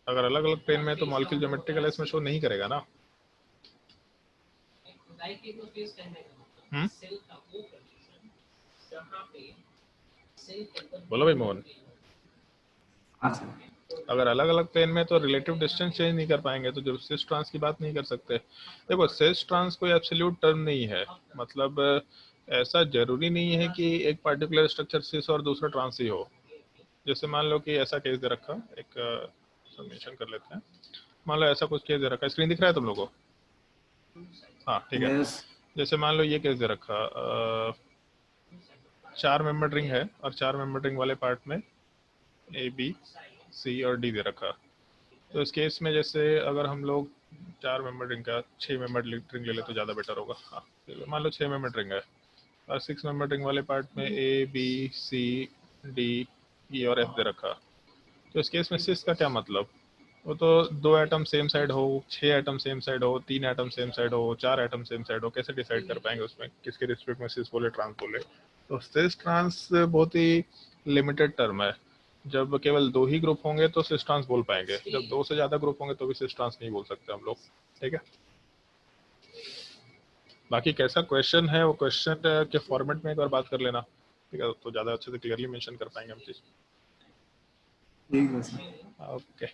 Speaker 1: अगर अलग अलग प्लेन में है तो मॉलिक्यूल ज्योमेट्रिकल इसमें शो नहीं करेगा ना। बोलो भाई मोहन।
Speaker 8: हाँ सर।
Speaker 1: अगर अलग अलग प्लेन में तो रिलेटिव डिस्टेंस चेंज नहीं कर पाएंगे, तो जब सिस ट्रांस की बात नहीं कर सकते। देखो सिस ट्रांस कोई एब्सोल्यूट टर्म नहीं है, मतलब ऐसा जरूरी नहीं है कि एक पार्टिकुलर स्ट्रक्चर सिस और दूसरा ट्रांस ही हो। जैसे मान लो कि ऐसा केस दे रखा, एक सबमिशन कर लेते हैं। मान लो ऐसा कुछ केस दे रखा, स्क्रीन दिख रहा है तुम लोगों को? हाँ ठीक है।
Speaker 8: Yes.
Speaker 1: जैसे मान लो ये केस दे रखा, 4 मेंबर रिंग है और 4 मेंबर रिंग वाले पार्ट में ए बी सी और डी दे रखा। तो इस केस में जैसे अगर हम लोग 4 मेंबर रिंग का 6 मेंबर रिंग ले ले तो ज़्यादा बेटर होगा। हाँ मान लो 6 मेंबर रिंग है और 6 मेंबर रिंग वाले पार्ट में A B C D E और एफ दे रखा। तो इस केस में सिस का क्या मतलब, वो तो 2 एटम सेम साइड हो, 6 एटम सेम साइड हो, 3 एटम सेम साइड हो, 4 एटम सेम साइड हो, कैसे डिसाइड कर पाएंगे उसमें किसके रिस्पेक्ट में सिस बोले ट्रांस बोले। तो सिस ट्रांस बहुत ही लिमिटेड टर्म है। जब केवल 2 ही ग्रुप होंगे तो सिस ट्रांस बोल पाएंगे, जब 2 से ज्यादा ग्रुप होंगे तो भी सिस ट्रांस नहीं बोल सकते हम लोग। ठीक है, बाकी कैसा क्वेश्चन है वो क्वेश्चन के फॉर्मेट में एक बार बात कर लेना, ठीक है, तो ज्यादा अच्छे से क्लियरली मेंशन कर पाएंगे हम चीज।
Speaker 8: ठीक है सर।
Speaker 1: ओके।